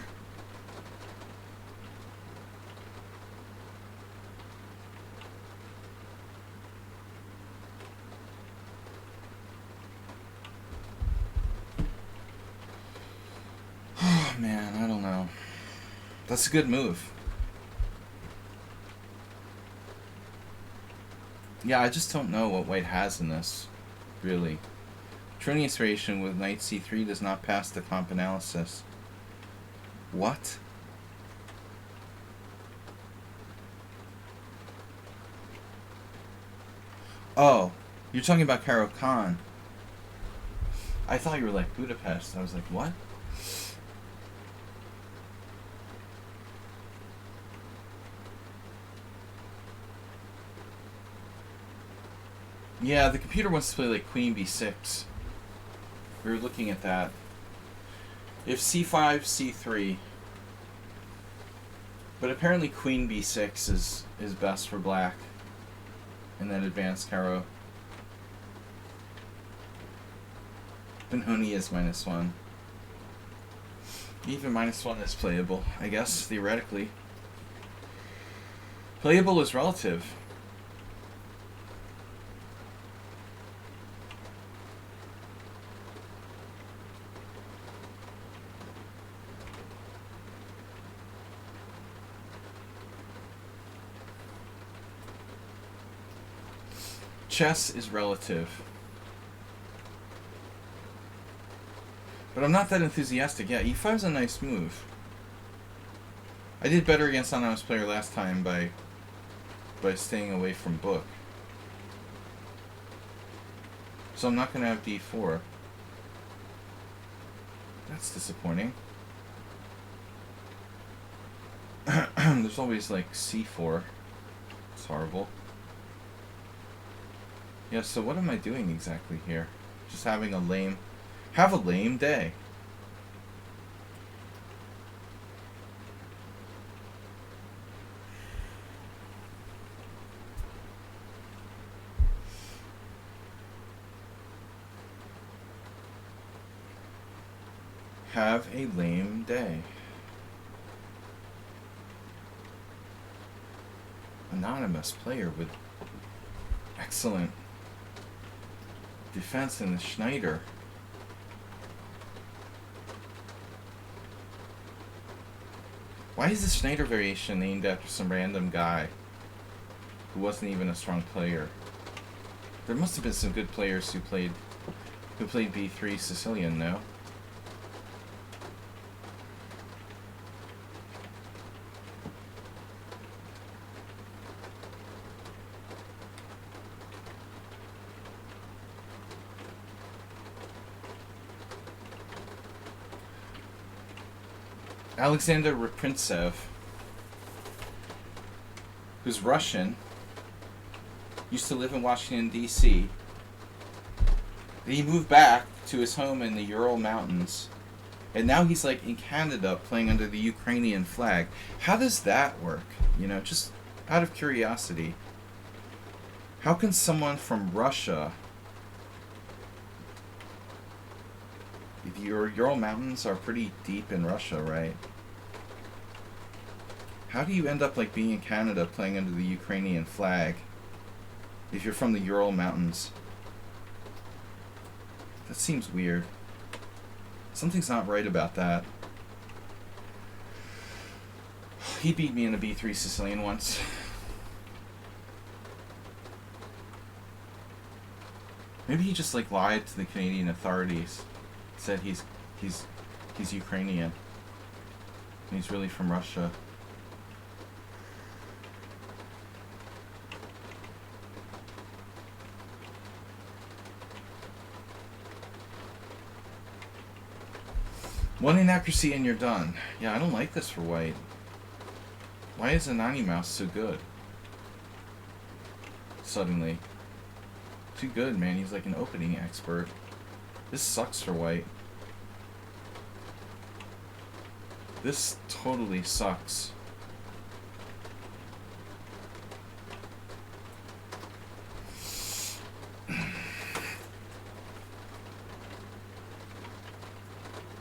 Oh, man, I don't know. That's a good move. Yeah, I just don't know what white has in this, really. Trinity Inspiration with knight c3 does not pass the comp analysis. What? Oh, you're talking about Karo Khan. I thought you were like Budapest. I was like, what? Yeah, the computer wants to play like Queen b6. We were looking at that. If c5, c3. But apparently Queen b6 is best for black. And then advanced Karo. Benoni is -1. Even -1 is playable, I guess, theoretically. Playable is relative. Chess is relative. But I'm not that enthusiastic. Yeah, e5 is a nice move. I did better against anonymous player last time by staying away from book. So I'm not going to have d4. That's disappointing. There's always like c4. It's horrible. Yeah, so what am I doing exactly here? Just having a lame... Have a lame day. Have a lame day. Anonymous player with excellent defense in the Schneider. Why is the Schneider variation named after some random guy who wasn't even a strong player? There must have been some good players who played b3 Sicilian, no? Alexander Reprintsev, who's Russian, used to live in Washington, D.C. He moved back to his home in the Ural Mountains, and now he's like in Canada playing under the Ukrainian flag. How does that work? You know, just out of curiosity. How can someone from Russia... Your Ural Mountains are pretty deep in Russia, right? How do you end up like being in Canada playing under the Ukrainian flag if you're from the Ural Mountains? That seems weird. Something's not right about that. He beat me in a b3 Sicilian once. Maybe he just like lied to the Canadian authorities. Said he's Ukrainian. And he's really from Russia. One inaccuracy and you're done. Yeah, I don't like this for white. Why is Anani Mouse so good? Suddenly. Too good, man. He's like an opening expert. This sucks for white. This totally sucks.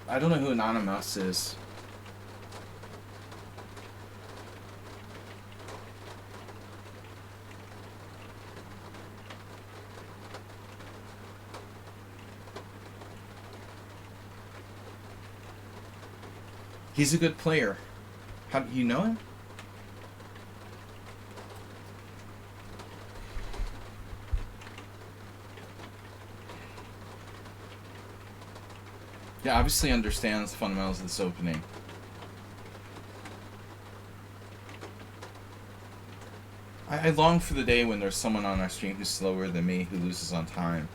I don't know who Anonymous is. He's a good player. How do you know him? Yeah, obviously understands the fundamentals of this opening. I long for the day when there's someone on our stream who's slower than me who loses on time.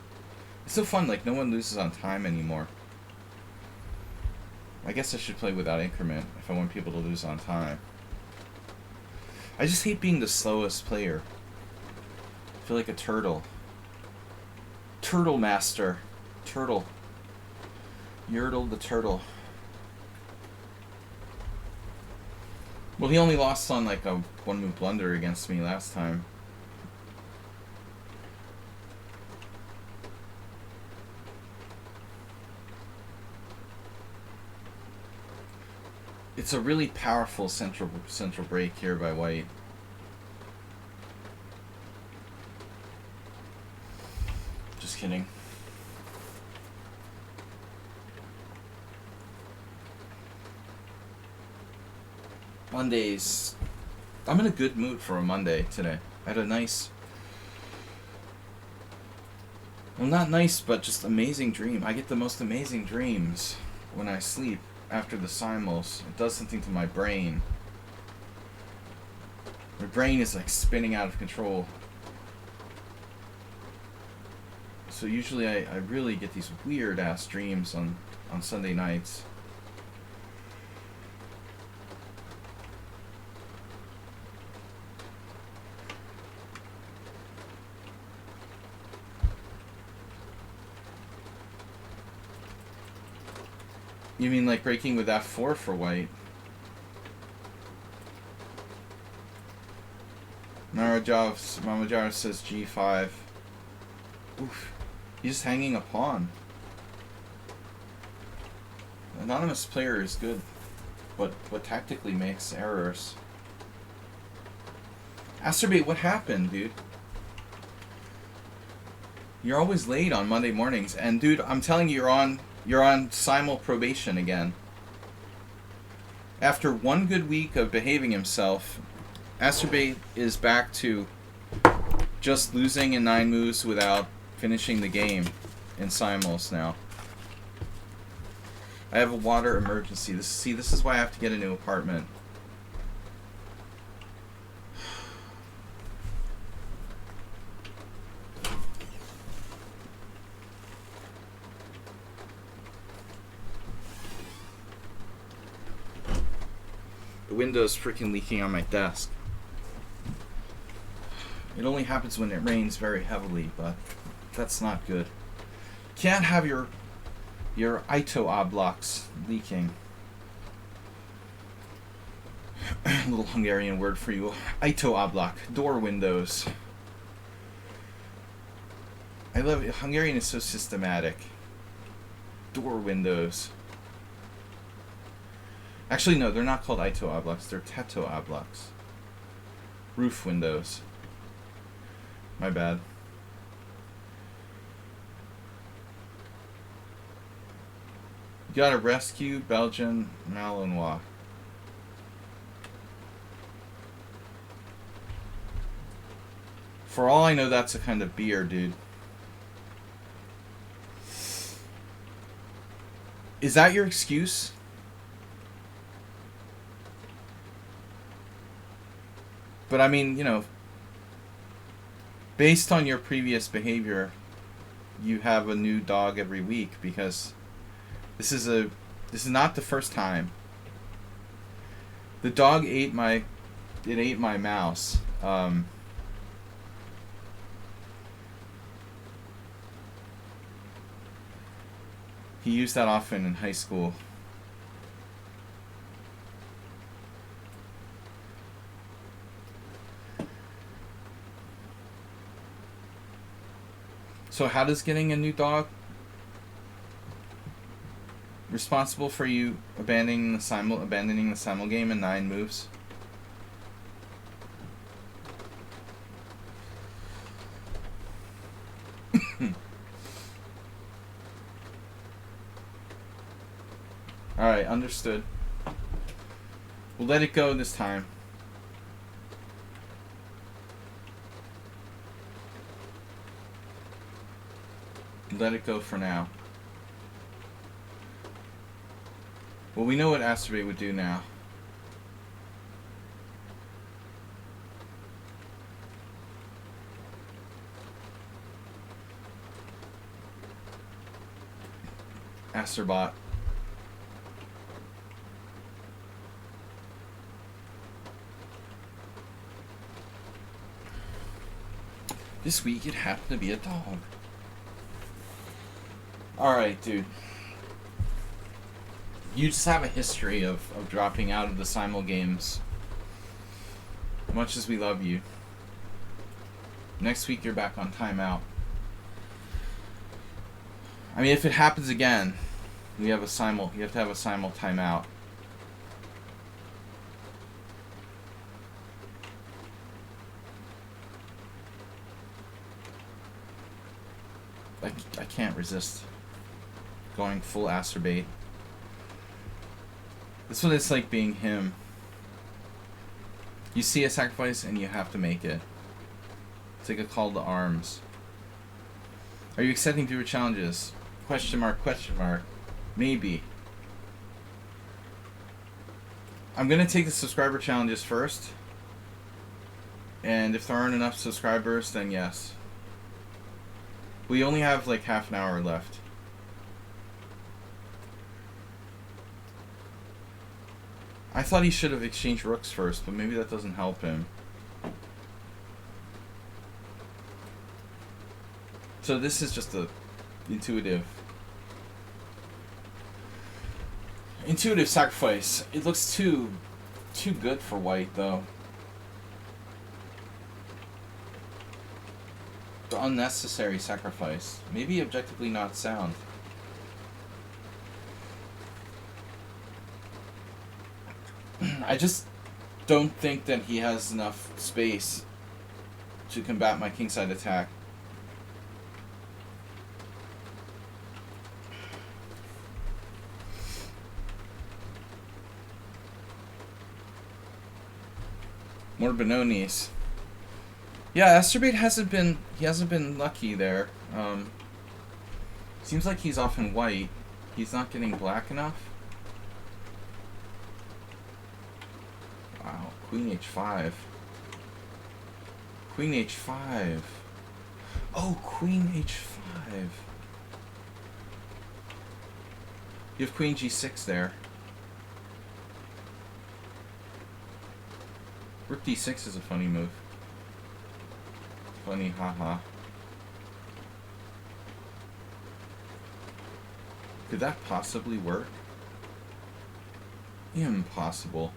It's so fun, like, no one loses on time anymore. I guess I should play without increment if I want people to lose on time. I just hate being the slowest player. I feel like a turtle. Turtle master. Turtle. Yertle the turtle. Well, he only lost on like a one-move blunder against me last time. It's a really powerful central break here by white. Just kidding. Mondays. I'm in a good mood for a Monday today. I had a nice... Well, not nice, but just amazing dream. I get the most amazing dreams when I sleep after the simul's. It does something to my brain. My brain is like spinning out of control. So usually I really get these weird ass dreams on Sunday nights. You mean like breaking with F4 for white? Mamajar says G5. Oof. He's just hanging a pawn. Anonymous player is good, but tactically makes errors. Asterbait, what happened, dude? You're always late on Monday mornings, and dude, I'm telling you, you're on simul probation again. After one good week of behaving himself, Asterbait is back to just losing in 9 moves without finishing the game in simuls now. I have a water emergency. This is why I have to get a new apartment. The window's freaking leaking on my desk. It only happens when it rains very heavily, but that's not good. Can't have your Ito oblaks leaking. A little Hungarian word for you. Ito oblak. Door windows. I love it. Hungarian is so systematic. Door windows. Actually, no, they're not called Ito oblaks. They're Teto oblaks. Roof windows. My bad. You gotta rescue Belgian Malinois. For all I know, that's a kind of beer, dude. Is that your excuse? But I mean, you know, based on your previous behavior, you have a new dog every week because this is not the first time. The dog ate my mouse. He used that often in high school. So how does getting a new dog responsible for you abandoning the simul game in 9 moves? Alright, understood. We'll let it go this time. Let it go for now. Well, we know what Asteroid would do now. Asterbot. This week it happened to be a dog. Alright, dude. You just have a history of dropping out of the simul games. Much as we love you. Next week you're back on timeout. I mean, if it happens again, we have a simul. You have to have a simul timeout. I can't resist going full acerbate. That's what it's like being him. You see a sacrifice and you have to make it. It's like a call to arms. Are you accepting viewer challenges? Question mark, question mark. Maybe. I'm going to take the subscriber challenges first. And if there aren't enough subscribers, then yes. We only have like half an hour left. I thought he should have exchanged rooks first, but maybe that doesn't help him. So this is just a intuitive sacrifice. It looks too good for white though. The unnecessary sacrifice. Maybe objectively not sound. I just don't think that he has enough space to combat my kingside attack. More Benonis. Yeah, Asterbate hasn't been lucky there. Seems like he's often white. He's not getting black enough. Wow, Queen H5. Queen H5. Oh, Queen H5. You have Queen G6 there. Rook D6 is a funny move. Funny, haha. Could that possibly work? Impossible.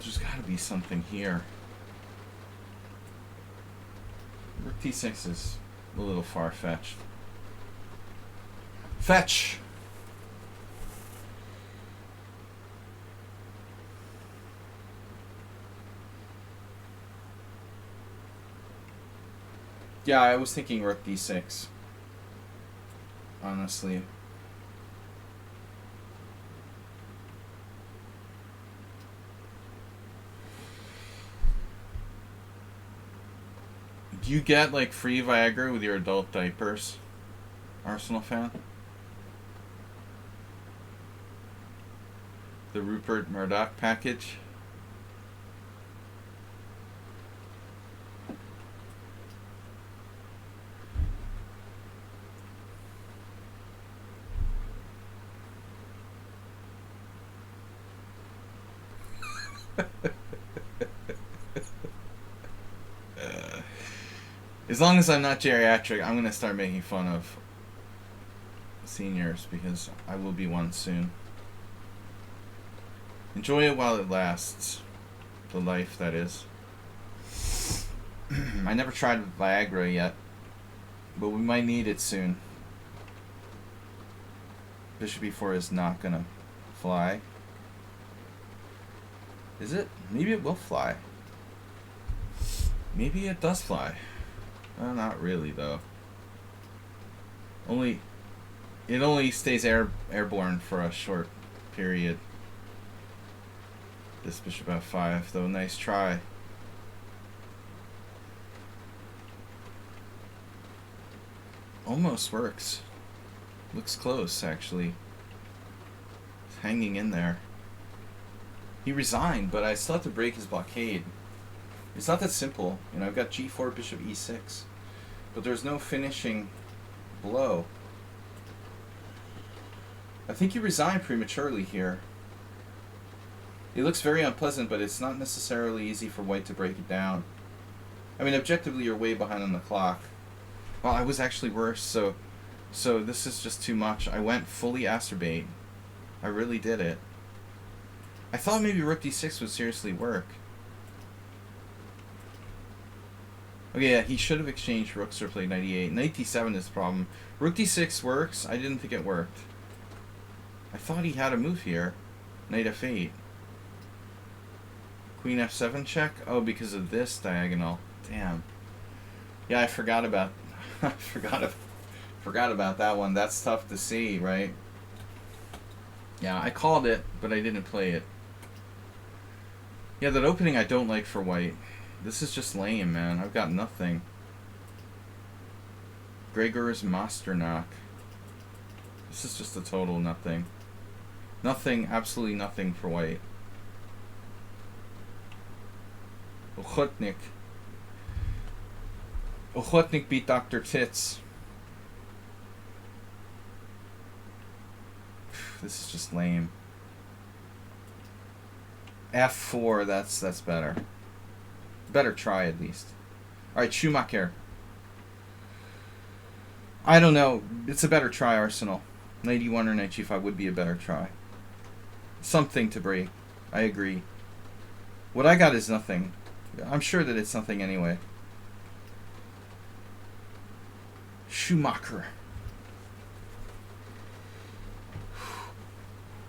There's gotta be something here. Rook D6 is a little far-fetched. Fetch! Yeah, I was thinking Rook D6. Honestly. Do you get like free Viagra with your adult diapers, Arsenal fan? The Rupert Murdoch package? As long as I'm not geriatric, I'm going to start making fun of seniors because I will be one soon. Enjoy it while it lasts. The life, that is. I never tried Viagra yet, but we might need it soon. Bishop e4 is not gonna fly. Is it? Maybe it will fly. Maybe it does fly. Not really though. It only stays airborne for a short period. This bishop f5, though. Nice try. Almost works. Looks close, actually. It's hanging in there. He resigned, but I still have to break his blockade. It's not that simple. You know, I've got g4, bishop e6. But there's no finishing blow. I think you resigned prematurely here. It looks very unpleasant, but it's not necessarily easy for white to break it down. I mean, objectively, you're way behind on the clock. Well, I was actually worse, so this is just too much. I went fully acerbate. I really did it. I thought maybe rook d6 would seriously work. Okay, yeah, he should have exchanged rooks or played knight e8. Knight d7 is the problem. Rook d6 works. I didn't think it worked. I thought he had a move here. Knight f8. Queen f7 check? Oh, because of this diagonal. Damn. Yeah, I forgot about forgot about that one. That's tough to see, right? Yeah, I called it, but I didn't play it. Yeah, that opening I don't like for white. This is just lame, man. I've got nothing. Gregor's Masternock. This is just a total nothing. Nothing, absolutely nothing for white. Ochotnik. Ochotnik beat Dr. Tits. This is just lame. F4, that's better. Better try at least. Alright, Schumacher. I don't know. It's a better try, Arsenal. Knight e1 or knight g5 would be a better try. Something to break. I agree. What I got is nothing. I'm sure that it's nothing anyway. Schumacher.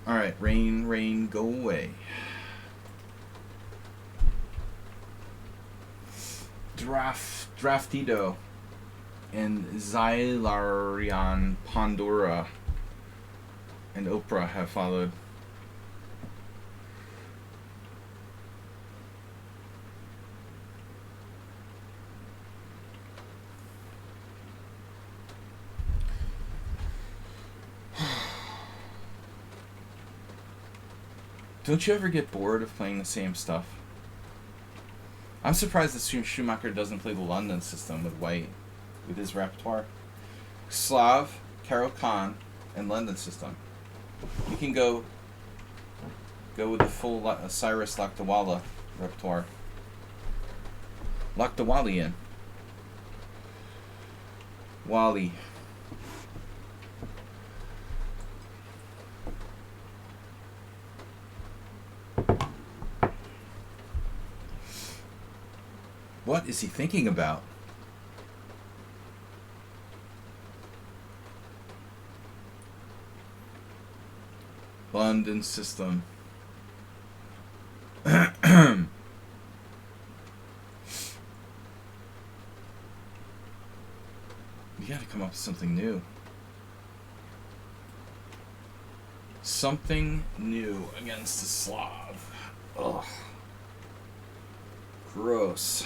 Alright, rain, go away. Draftido and Xylarion Pandora and Oprah have followed. Don't you ever get bored of playing the same stuff? I'm surprised that Schumacher doesn't play the London system with white, with his repertoire. Slav, Caro-Kann, and London system. You can go with the full Cyrus Lakdawala repertoire. Lakdawalian. Wally. What is he thinking about? London system. You gotta come up with something new. Something new against the Slav. Ugh. Gross.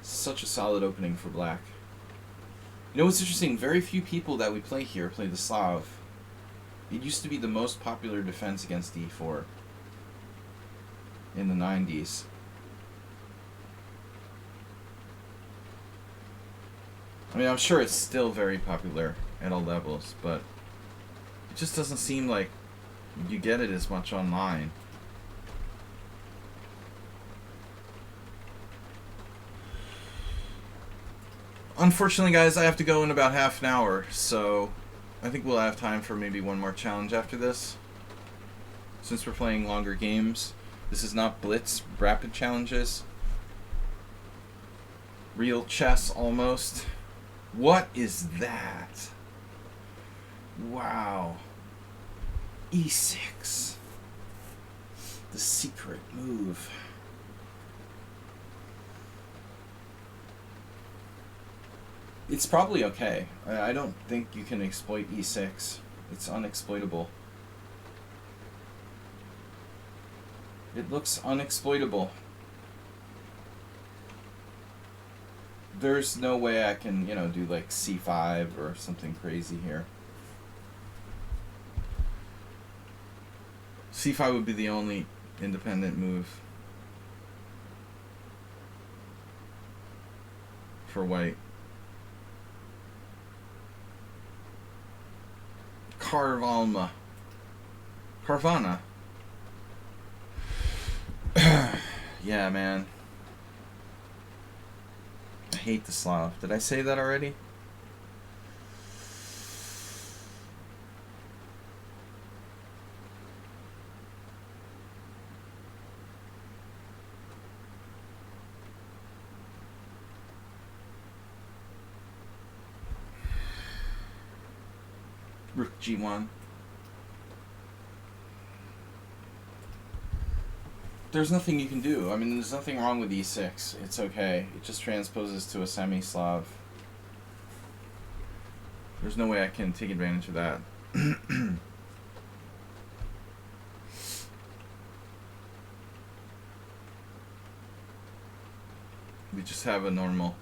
Such a solid opening for black. You know what's interesting? Very few people that we play here play the Slav. It used to be the most popular defense against d4 in the 90s. I mean, I'm sure it's still very popular at all levels, but it just doesn't seem like you get it as much online. Unfortunately, guys, I have to go in about half an hour, so I think we'll have time for maybe one more challenge after this. Since we're playing longer games, this is not blitz, rapid challenges. Real chess, almost. What is that? Wow. E6. The secret move. It's probably okay. I don't think you can exploit e6. It's unexploitable. It looks unexploitable. There's no way I can, you know, do like c5 or something crazy here. c5 would be the only independent move for white. Carvalma. Carvana. Yeah, man. I hate the Slav. Did I say that already? Rook g1. There's nothing you can do. I mean, there's nothing wrong with e6. It's okay. It just transposes to a semi-Slav. There's no way I can take advantage of that. We just have a normal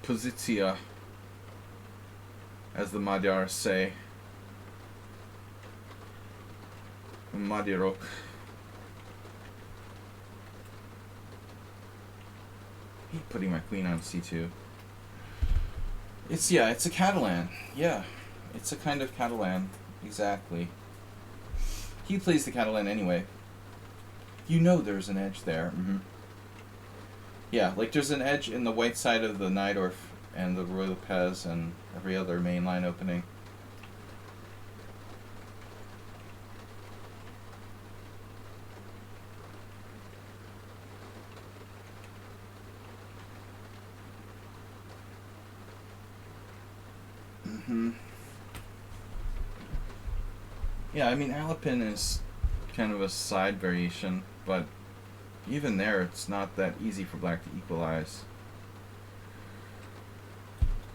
pozicja, as the Magyars say. Magyarok. I hate putting my queen on c2. It's a Catalan. Yeah, it's a kind of Catalan. Exactly. He plays the Catalan anyway. You know there's an edge there. Yeah, like there's an edge in the white side of the Najdorf and the Royal Pez and every other main line opening. Yeah, I mean, Alapin is kind of a side variation, but even there, it's not that easy for black to equalize.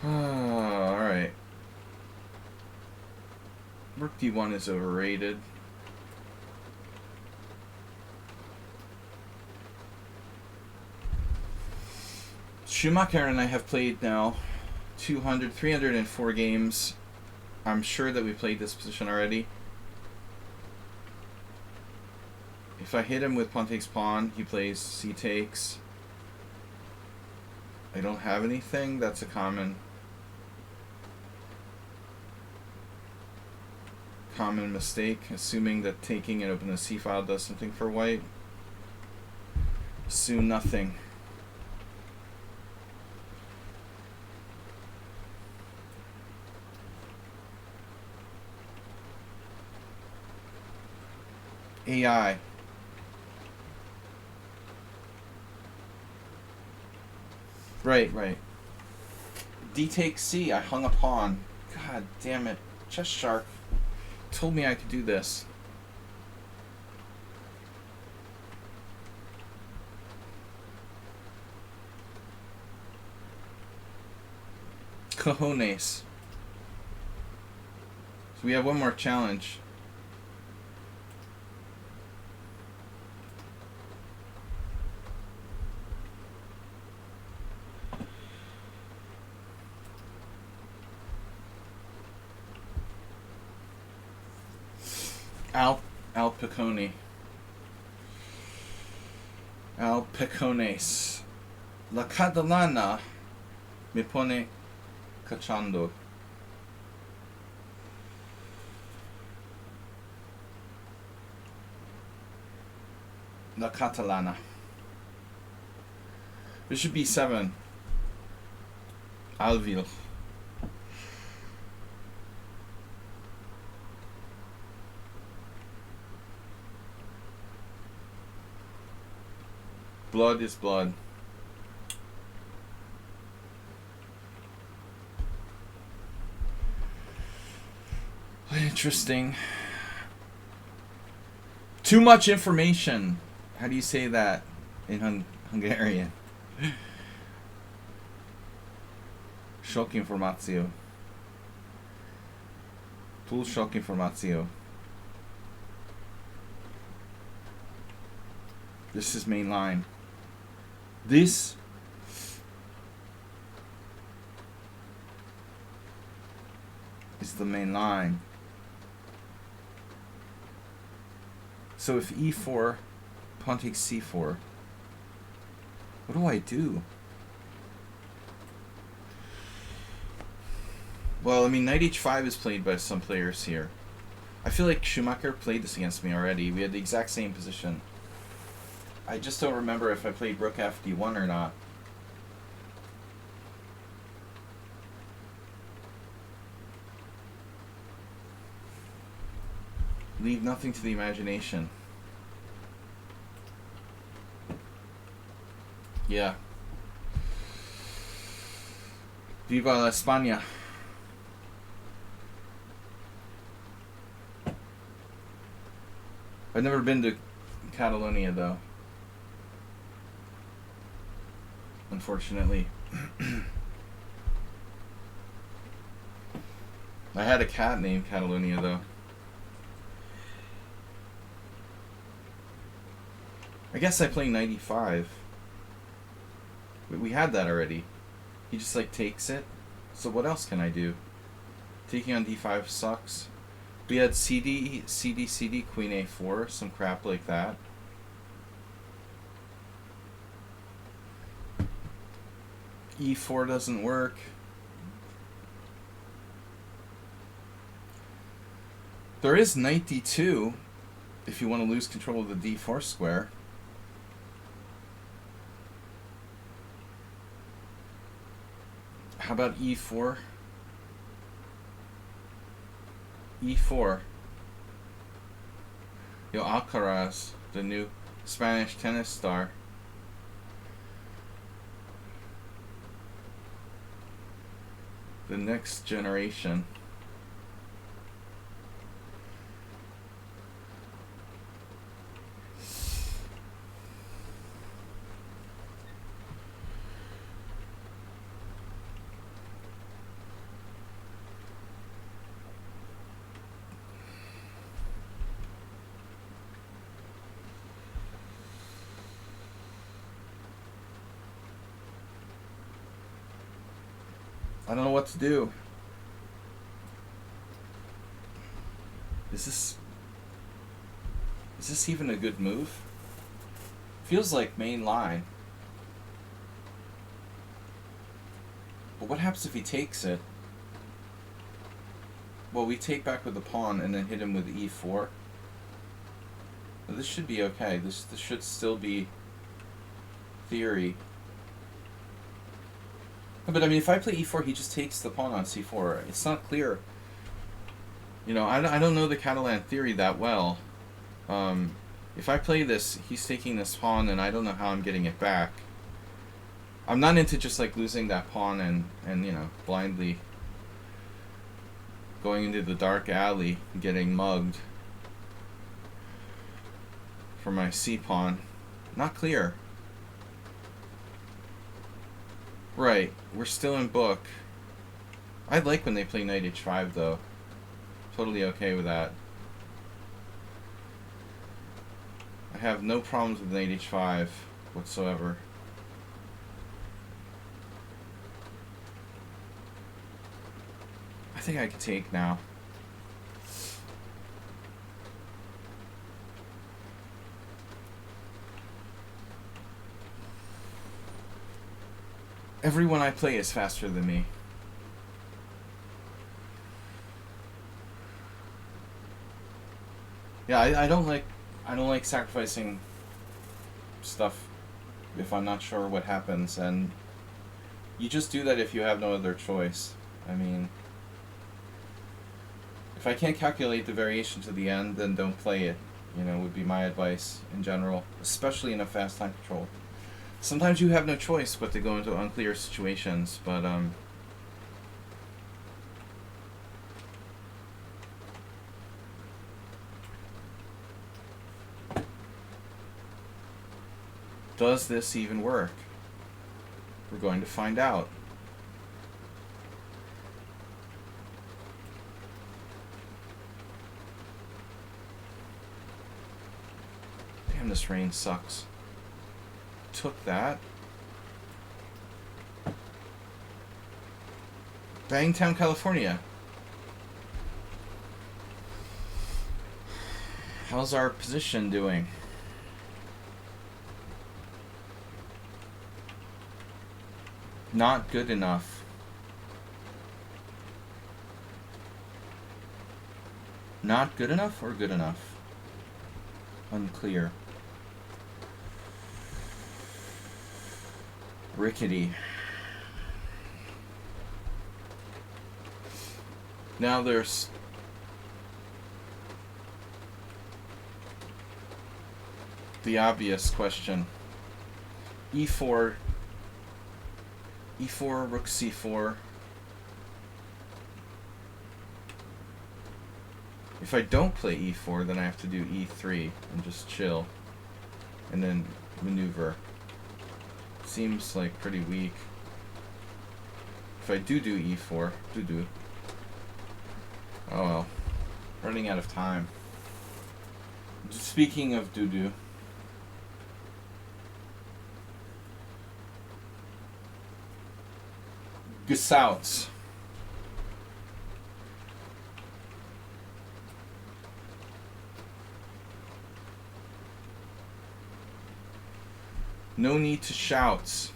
Alright. Rook d1 is overrated. Schumacher and I have played now 304 games. I'm sure that we played this position already. If I hit him with pawn takes pawn, he plays c takes. I don't have anything. That's a common mistake, assuming that taking and opening the c file does something for white. Assume nothing. AI. Right. D takes C. I hung a pawn. God damn it. Chess Shark told me I could do this. Cojones. So we have one more challenge. Al Picone. Al Picones. La Catalana me pone cachando. La Catalana. Bishop b7. Alvil. Blood is blood. Interesting. Too much information. How do you say that in Hungarian? Sok információ. Túl sok információ. This is main line. This is the main line. So if e4, pawn takes c4, what do I do? Well, I mean, knight h5 is played by some players here. I feel like Schumacher played this against me already. We had the exact same position. I just don't remember if I played rook fd1 or not. Leave nothing to the imagination. Yeah. Viva la España. I've never been to Catalonia, though. Unfortunately. I had a cat named Catalonia, though. I guess I play 95. We had that already. He just like takes it. So what else can I do? Taking on d5 sucks. We had CD, queen a4, some crap like that. e4 doesn't work. There is knight d2 if you want to lose control of the d4 square. How about e4? e4. Yo, Alcaraz, the new Spanish tennis star. The next generation. I don't know what to do. Is this even a good move? Feels like main line. But what happens if he takes it? Well, we take back with the pawn and then hit him with e4. Well, this should be okay. This should still be theory. But I mean, if I play e4, he just takes the pawn on c4. It's not clear. You know, I don't know the Catalan theory that well. If I play this, he's taking this pawn, and I don't know how I'm getting it back. I'm not into just like losing that pawn and you know, blindly going into the dark alley and getting mugged for my c pawn. Not clear. Right, we're still in book. I like when they play knight h5 though. Totally okay with that. I have no problems with knight h5 whatsoever. I think I could take now. Everyone I play is faster than me. Yeah, I don't like sacrificing stuff if I'm not sure what happens, and you just do that if you have no other choice. I mean, if I can't calculate the variation to the end, then don't play it, you know, would be my advice in general, especially in a fast time control. Sometimes you have no choice but to go into unclear situations, but Does this even work? We're going to find out. Damn, this rain sucks. Took that. Bangtown, California. How's our position doing? Not good enough. Not good enough or good enough? Unclear. Rickety. Now there's the obvious question. E4, rook c4. If I don't play e4, then I have to do e3 and just chill. And then maneuver. Seems like pretty weak. If I do e4, oh well. Running out of time. Speaking of doo-doo. Gesouts. No need to shouts.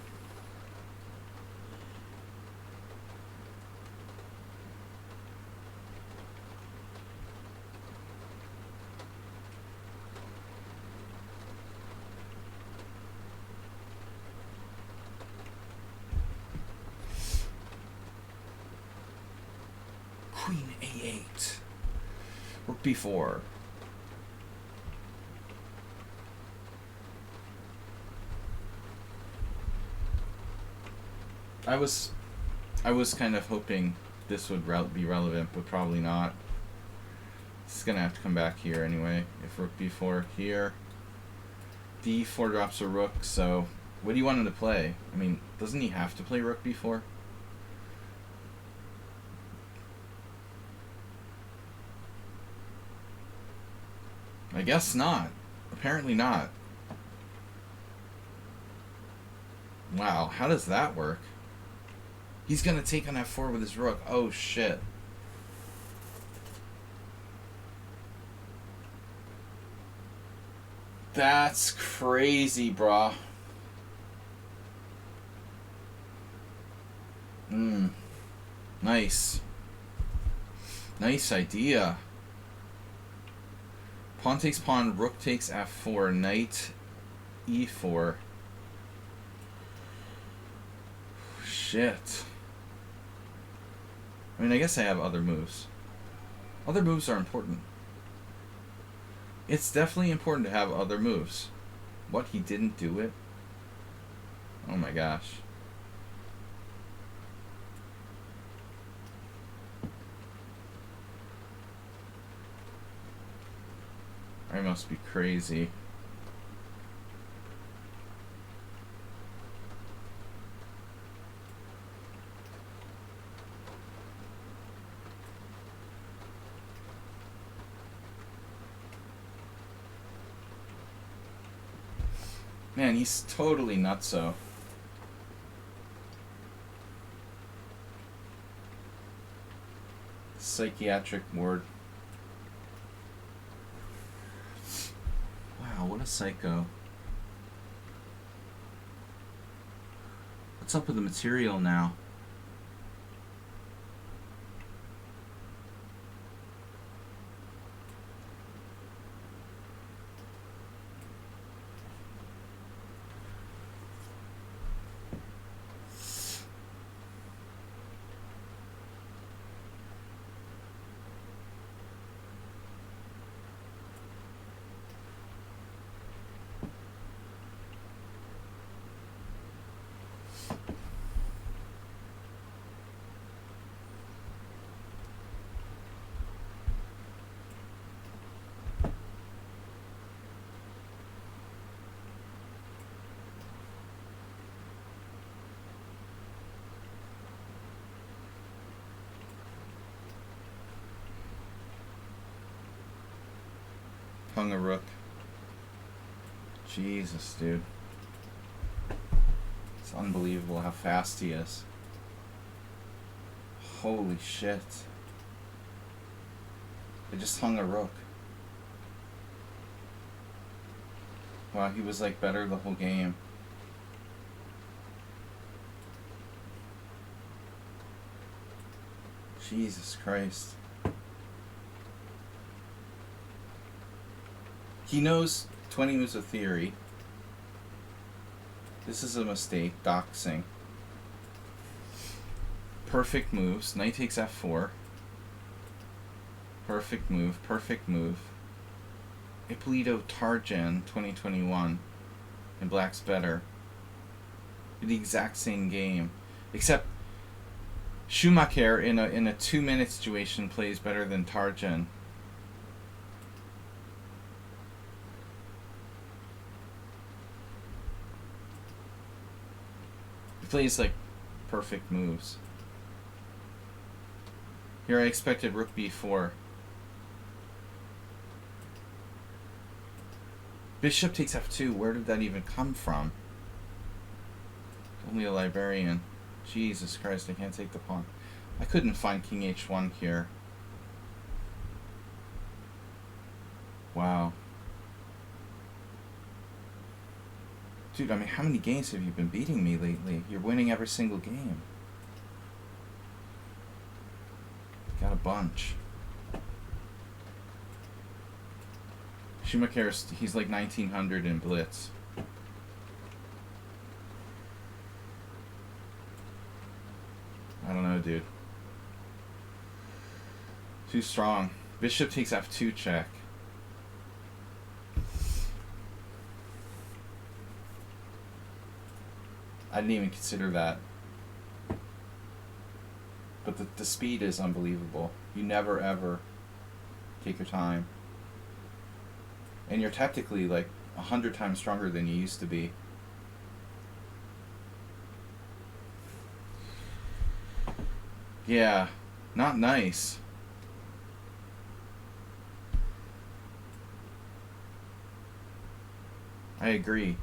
Queen a8. Rook b4. I was kind of hoping this would be relevant, but probably not. It's gonna have to come back here anyway. If rook b4 here, d4 drops a rook. So what do you want him to play? I mean, doesn't he have to play rook b4? I guess not. Apparently not. Wow, how does that work? He's gonna take on f4 with his rook. Oh shit. That's crazy, brah. Nice. Nice idea. Pawn takes pawn, rook takes f4, knight e4. Shit. I mean, I guess I have other moves. Other moves are important. It's definitely important to have other moves. What, he didn't do it? Oh my gosh. I must be crazy. Man, he's totally nutso. Psychiatric ward. Wow, what a psycho. What's up with the material now? hung a rook. Jesus, dude. It's unbelievable how fast he is. Holy shit. I just hung a rook. Wow, he was like better the whole game. Jesus Christ. He knows 20 moves of theory. This is a mistake. Doxing. Perfect moves. Knight takes f4. Perfect move. Perfect move. Ippolito Tarjan 2021. And black's better. The exact same game. Except Schumacher in a 2-minute situation plays better than Tarjan. He plays like perfect moves. Here I expected rook b4. Bishop takes f2. Where did that even come from? Only a librarian. Jesus Christ, I can't take the pawn. I couldn't find king h1 here. Wow. Dude, I mean, how many games have you been beating me lately? You're winning every single game. Got a bunch. Schumacher, he's like 1900 in Blitz. I don't know, dude. Too strong. Bishop takes f2 check. I didn't even consider that. But the speed is unbelievable. You never ever take your time. And you're tactically like 100 times stronger than you used to be. Yeah, not nice. I agree.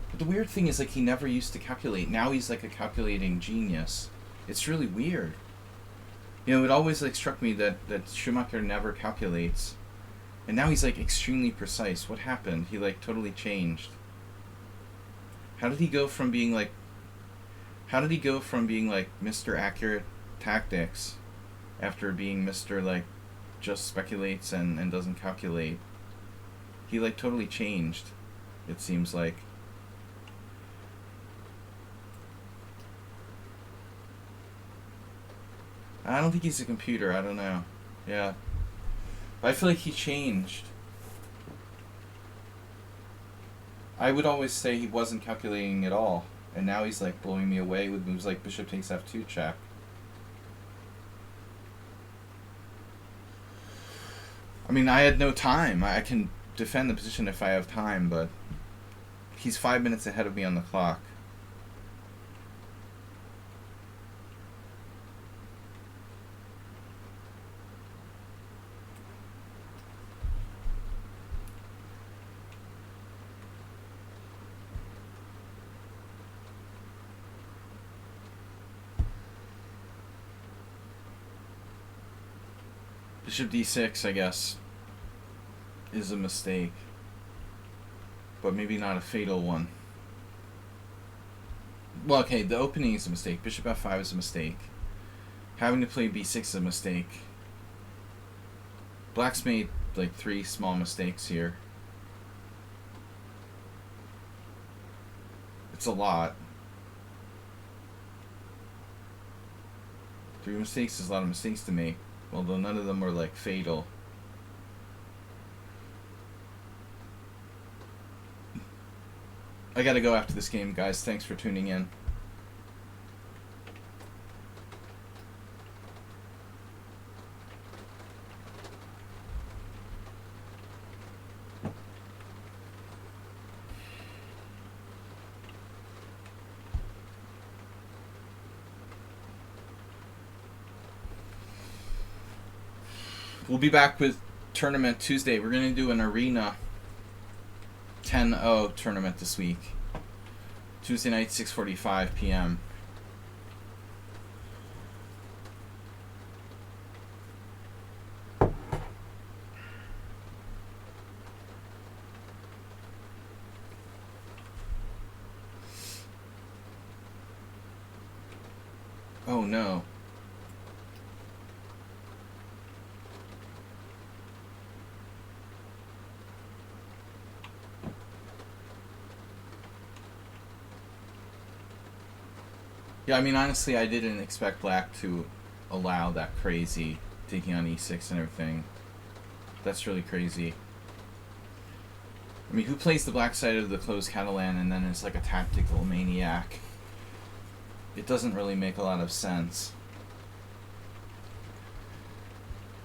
But the weird thing is, like, he never used to calculate. Now he's like a calculating genius. It's really weird. You know, it always like struck me that Schumacher never calculates. And now he's like extremely precise. What happened? He like totally changed. How did he go from being like Mr. Accurate Tactics after being Mr. like just speculates and doesn't calculate? He like totally changed, it seems like. I don't think he's a computer. I don't know. Yeah. But I feel like he changed. I would always say he wasn't calculating at all. And now he's like blowing me away with moves like bishop takes f2 check. I mean, I had no time. I can defend the position if I have time, but he's 5 minutes ahead of me on the clock. Bishop d6, I guess, is a mistake. But maybe not a fatal one. Well, okay, the opening is a mistake. Bishop f5 is a mistake. Having to play b6 is a mistake. Black's made like 3 small mistakes here. It's a lot. 3 mistakes is a lot of mistakes to make. Although none of them were like fatal. I gotta go after this game, guys. Thanks for tuning in. We'll be back with tournament Tuesday. We're going to do an arena 10-0 tournament this week. Tuesday night, 6:45 p.m. Oh no. Yeah, I mean, honestly, I didn't expect black to allow that crazy taking on e6 and everything. That's really crazy. I mean, who plays the black side of the closed Catalan and then is like a tactical maniac? It doesn't really make a lot of sense.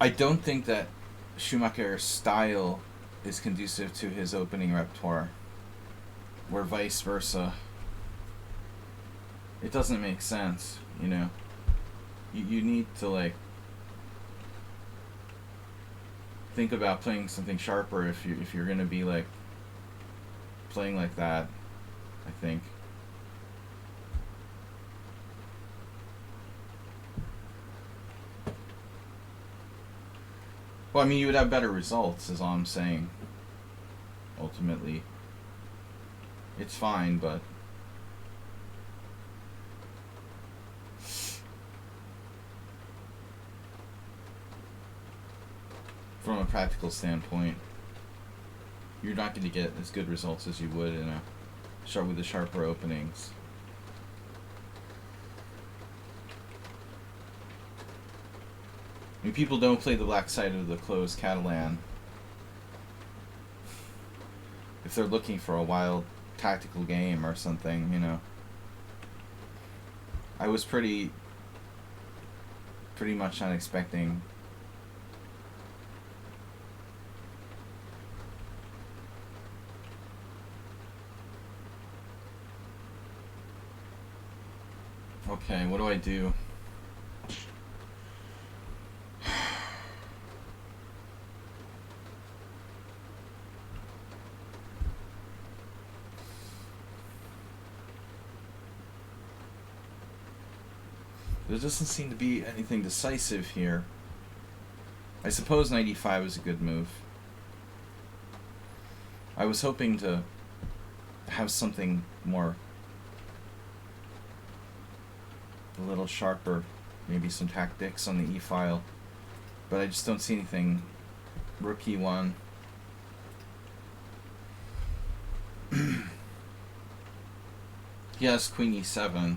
I don't think that Schumacher's style is conducive to his opening repertoire, or vice versa. It doesn't make sense, you know. You need to, like, think about playing something sharper if you're gonna be, like, playing like that, I think. Well, I mean, you would have better results, is all I'm saying. Ultimately. It's fine, but... from a practical standpoint, you're not going to get as good results as you would in with the sharper openings. I mean, people don't play the black side of the closed Catalan if they're looking for a wild tactical game or something, you know. I was pretty much not expecting Okay, what do I do? There doesn't seem to be anything decisive here. I suppose 95 is a good move. I was hoping to have something more, a little sharper, maybe some tactics on the e-file, but I just don't see anything. Rook e1. Yes, queen e7.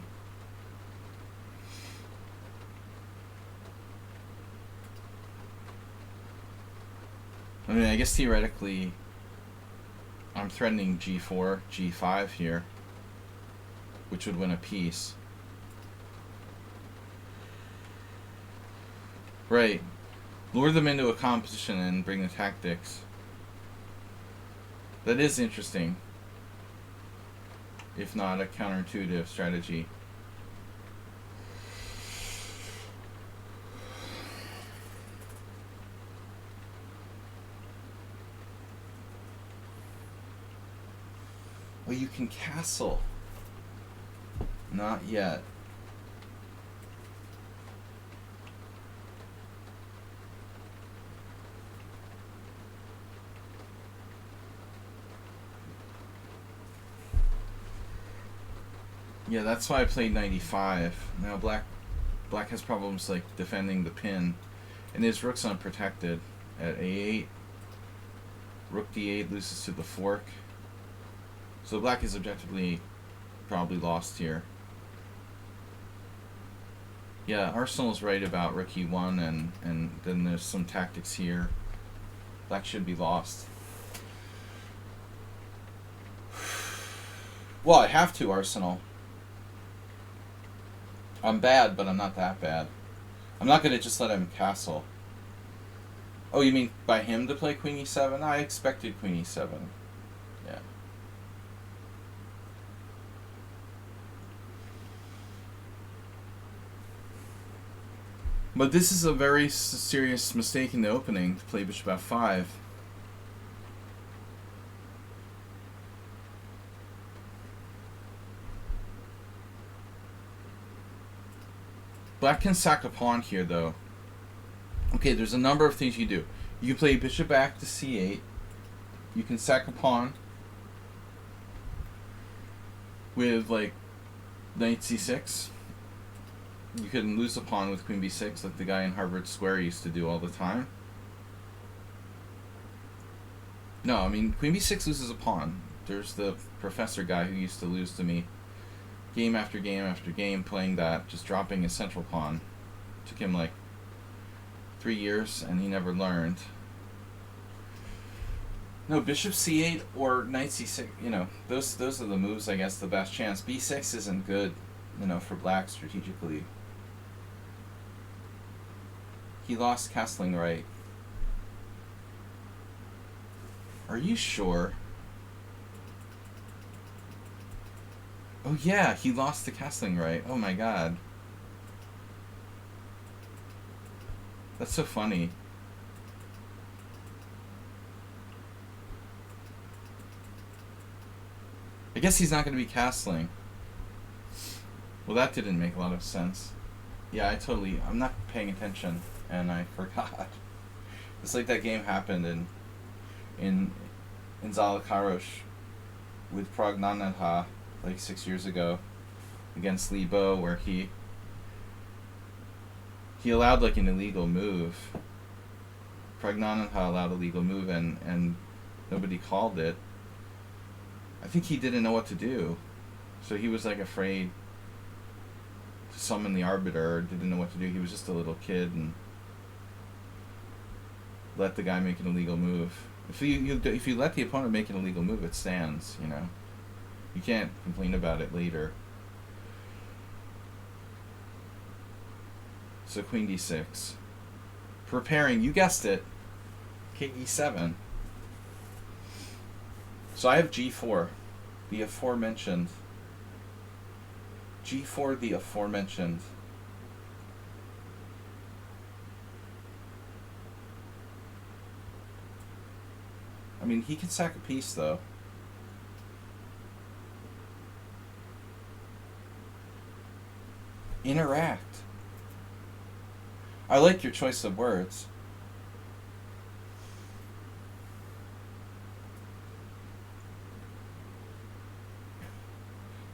I mean, I guess theoretically I'm threatening g4, g5 here, which would win a piece. Right. Lure them into a competition and bring the tactics. That is interesting. If not a counterintuitive strategy. Well, you can castle. Not yet. Yeah, that's why I played 95. Now black has problems like defending the pin, and his rook's unprotected at a8. Rook d8 loses to the fork. So black is objectively probably lost here. Yeah, Arsenal's right about rook e1, and then there's some tactics here. Black should be lost. Well, I have to, Arsenal. I'm bad, but I'm not that bad. I'm not going to just let him castle. Oh, you mean by him to play queen e7? I expected queen e7. Yeah. But this is a very serious mistake in the opening to play bishop f5. Black can sack a pawn here, though. Okay, there's a number of things you do. You play bishop back to c8. You can sack a pawn with, like, knight c6. You can lose a pawn with queen b6, like the guy in Harvard Square used to do all the time. No, I mean, queen b6 loses a pawn. There's the professor guy who used to lose to me game after game after game playing that, just dropping his central pawn. Took him like 3 years, and he never learned. No, bishop c8 or knight c6, you know, those are the moves, I guess, the best chance. b6 isn't good, you know, for black strategically. He lost castling right. Are you sure? Oh yeah, he lost the castling right. Oh my god. That's so funny. I guess he's not going to be castling. Well, that didn't make a lot of sense. Yeah, I'm not paying attention, and I forgot. It's like that game happened in Zalakarosh with Pragnanadha like 6 years ago against Li Bo, where he allowed like an illegal move. Pragnanadha allowed a legal move, and nobody called it. I think he didn't know what to do, so he was like afraid to summon the arbiter. Didn't know what to do. He was just a little kid and let the guy make an illegal move. If you let the opponent make an illegal move, it stands. You know, you can't complain about it later. So queen d6, preparing. You guessed it. King e7. So I have g4, the aforementioned. g4, the aforementioned. I mean, he can sack a piece, though. Interact. I like your choice of words.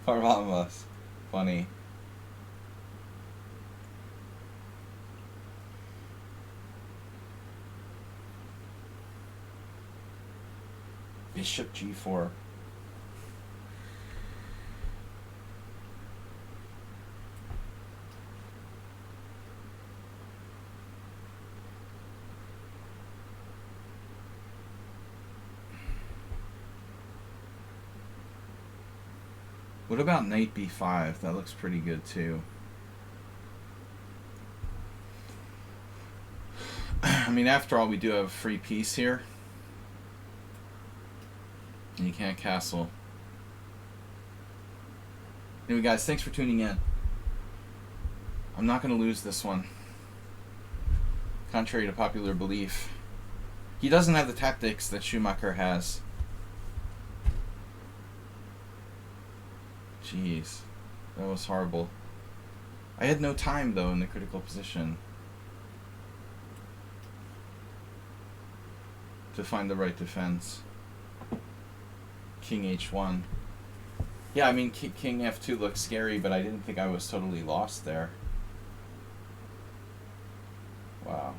Parvamas. Funny. Bishop g4. What about knight b5? That looks pretty good too. I mean, after all, we do have a free piece here. And you can't castle. Anyway, guys, thanks for tuning in. I'm not going to lose this one. Contrary to popular belief. He doesn't have the tactics that Schumacher has. Jeez. That was horrible. I had no time, though, in the critical position to find the right defense. King h1. Yeah, I mean, king f2 looks scary, but I didn't think I was totally lost there. Wow.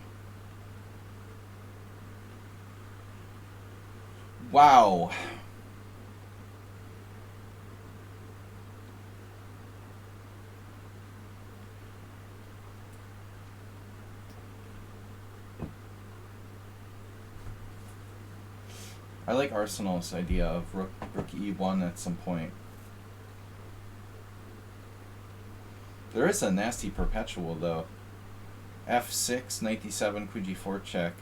Wow. I like Arsenal's idea of rook e1 at some point. There is a nasty perpetual, though. f6, knight d7, queen g4 check.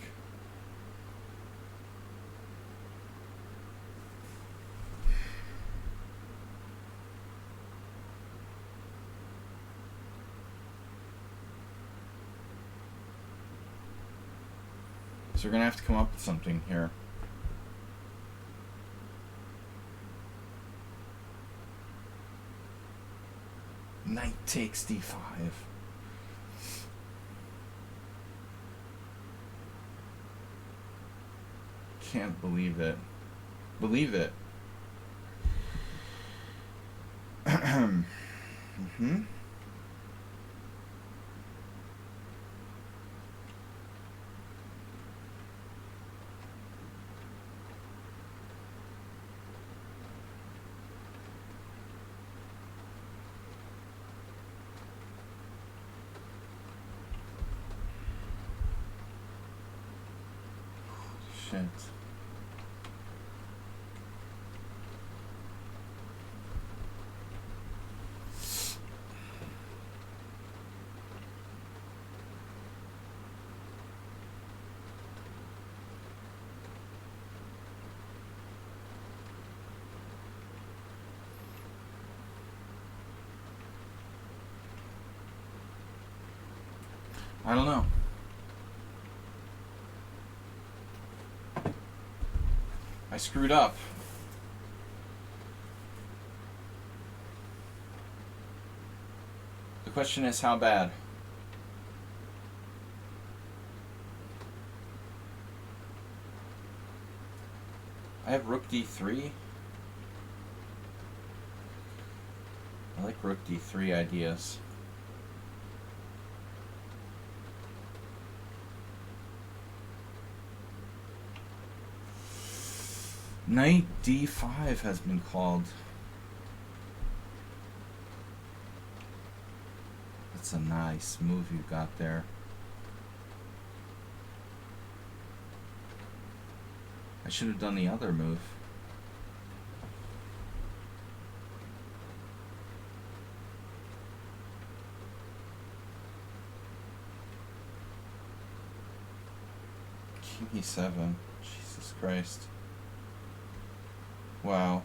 So we're going to have to come up with something here. Knight takes d5. Can't believe it. Believe it. Mm-hmm. Shit. I don't know. I screwed up. The question is, how bad? I have rook d3. I like rook d3 ideas. Knight d5 has been called. That's a nice move you got there. I should have done the other move. King e7. Jesus Christ. Wow.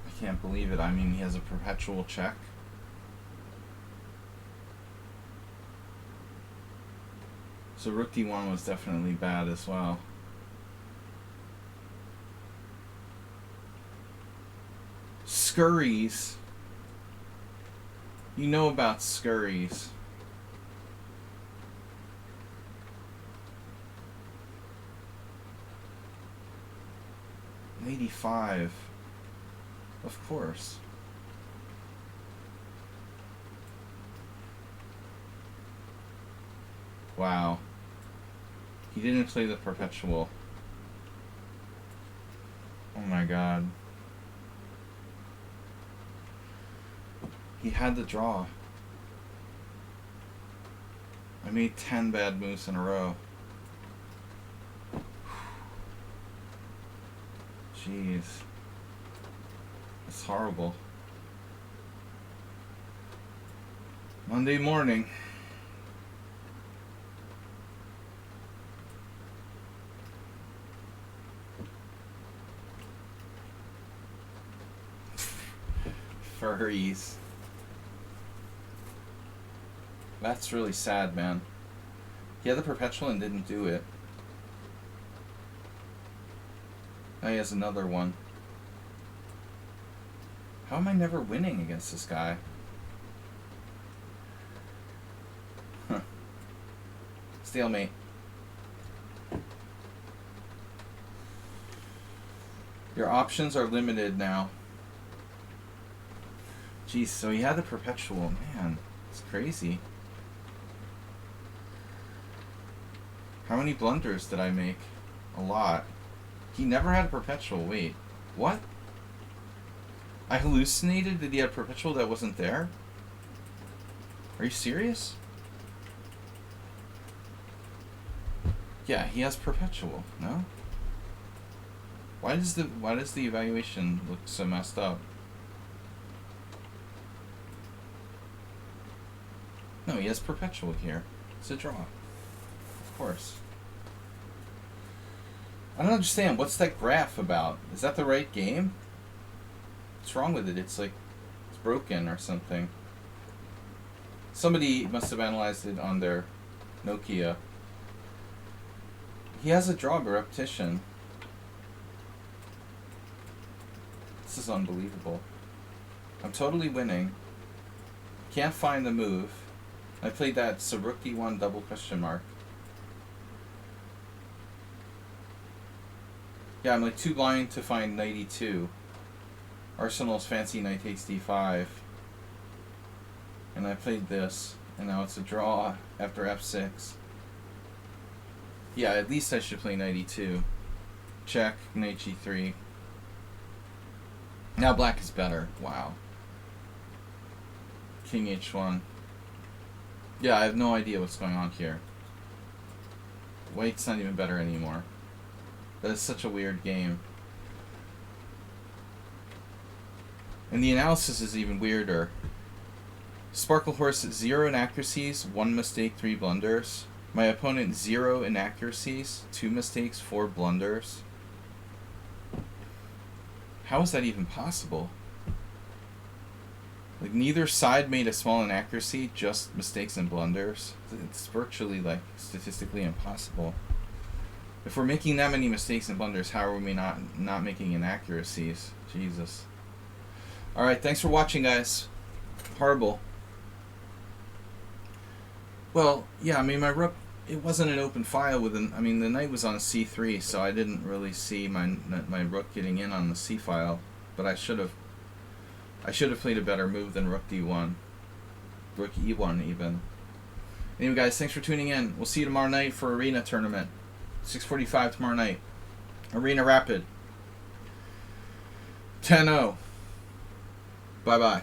I can't believe it. I mean, he has a perpetual check. So rook d1 was definitely bad as well. Scurries. You know about scurries. '85. Of course. Wow. He didn't play the perpetual. Oh my god. He had the draw. I made 10 bad moves in a row. Jeez. It's horrible. Monday morning. Furries. That's really sad, man. He had the perpetual and didn't do it. Now he has another one. How am I never winning against this guy? Huh. Stalemate. Your options are limited now. Jeez, so he had the perpetual. Man, it's crazy. How many blunders did I make? A lot. He never had a perpetual. Wait, what? I hallucinated that he had a perpetual that wasn't there? Are you serious? Yeah, he has perpetual, no? Why does the evaluation look so messed up? No, he has perpetual here. It's a draw. Of course. I don't understand. What's that graph about? Is that the right game? What's wrong with it? It's like it's broken or something. Somebody must have analyzed it on their Nokia. He has a draw by repetition. This is unbelievable. I'm totally winning. Can't find the move. I played that Rook D1 double question mark. Yeah, I'm like too blind to find knight E2. Arsenal's fancy knight takes D5. And I played this, and now it's a draw after F6. Yeah, at least I should play knight E2. Check, knight G3. Now black is better. Wow. King H1. Yeah, I have no idea what's going on here. White's not even better anymore. That is such a weird game. And the analysis is even weirder. Sparkle Horse, 0 inaccuracies, 1 mistake, 3 blunders. My opponent, 0 inaccuracies, 2 mistakes, 4 blunders. How is that even possible? Like, neither side made a small inaccuracy, just mistakes and blunders. It's virtually, like, statistically impossible. If we're making that many mistakes and blunders, how are we not making inaccuracies? Jesus. Alright, thanks for watching, guys. Horrible. Well, yeah, I mean, my rook, it wasn't an open file with an, I mean, the knight was on C3, so I didn't really see my rook getting in on the C file, but I should have played a better move than Rook D1. Rook E1 even. Anyway, guys, thanks for tuning in. We'll see you tomorrow night for Arena Tournament. 6:45 tomorrow night. Arena Rapid. 10-0. Bye-bye.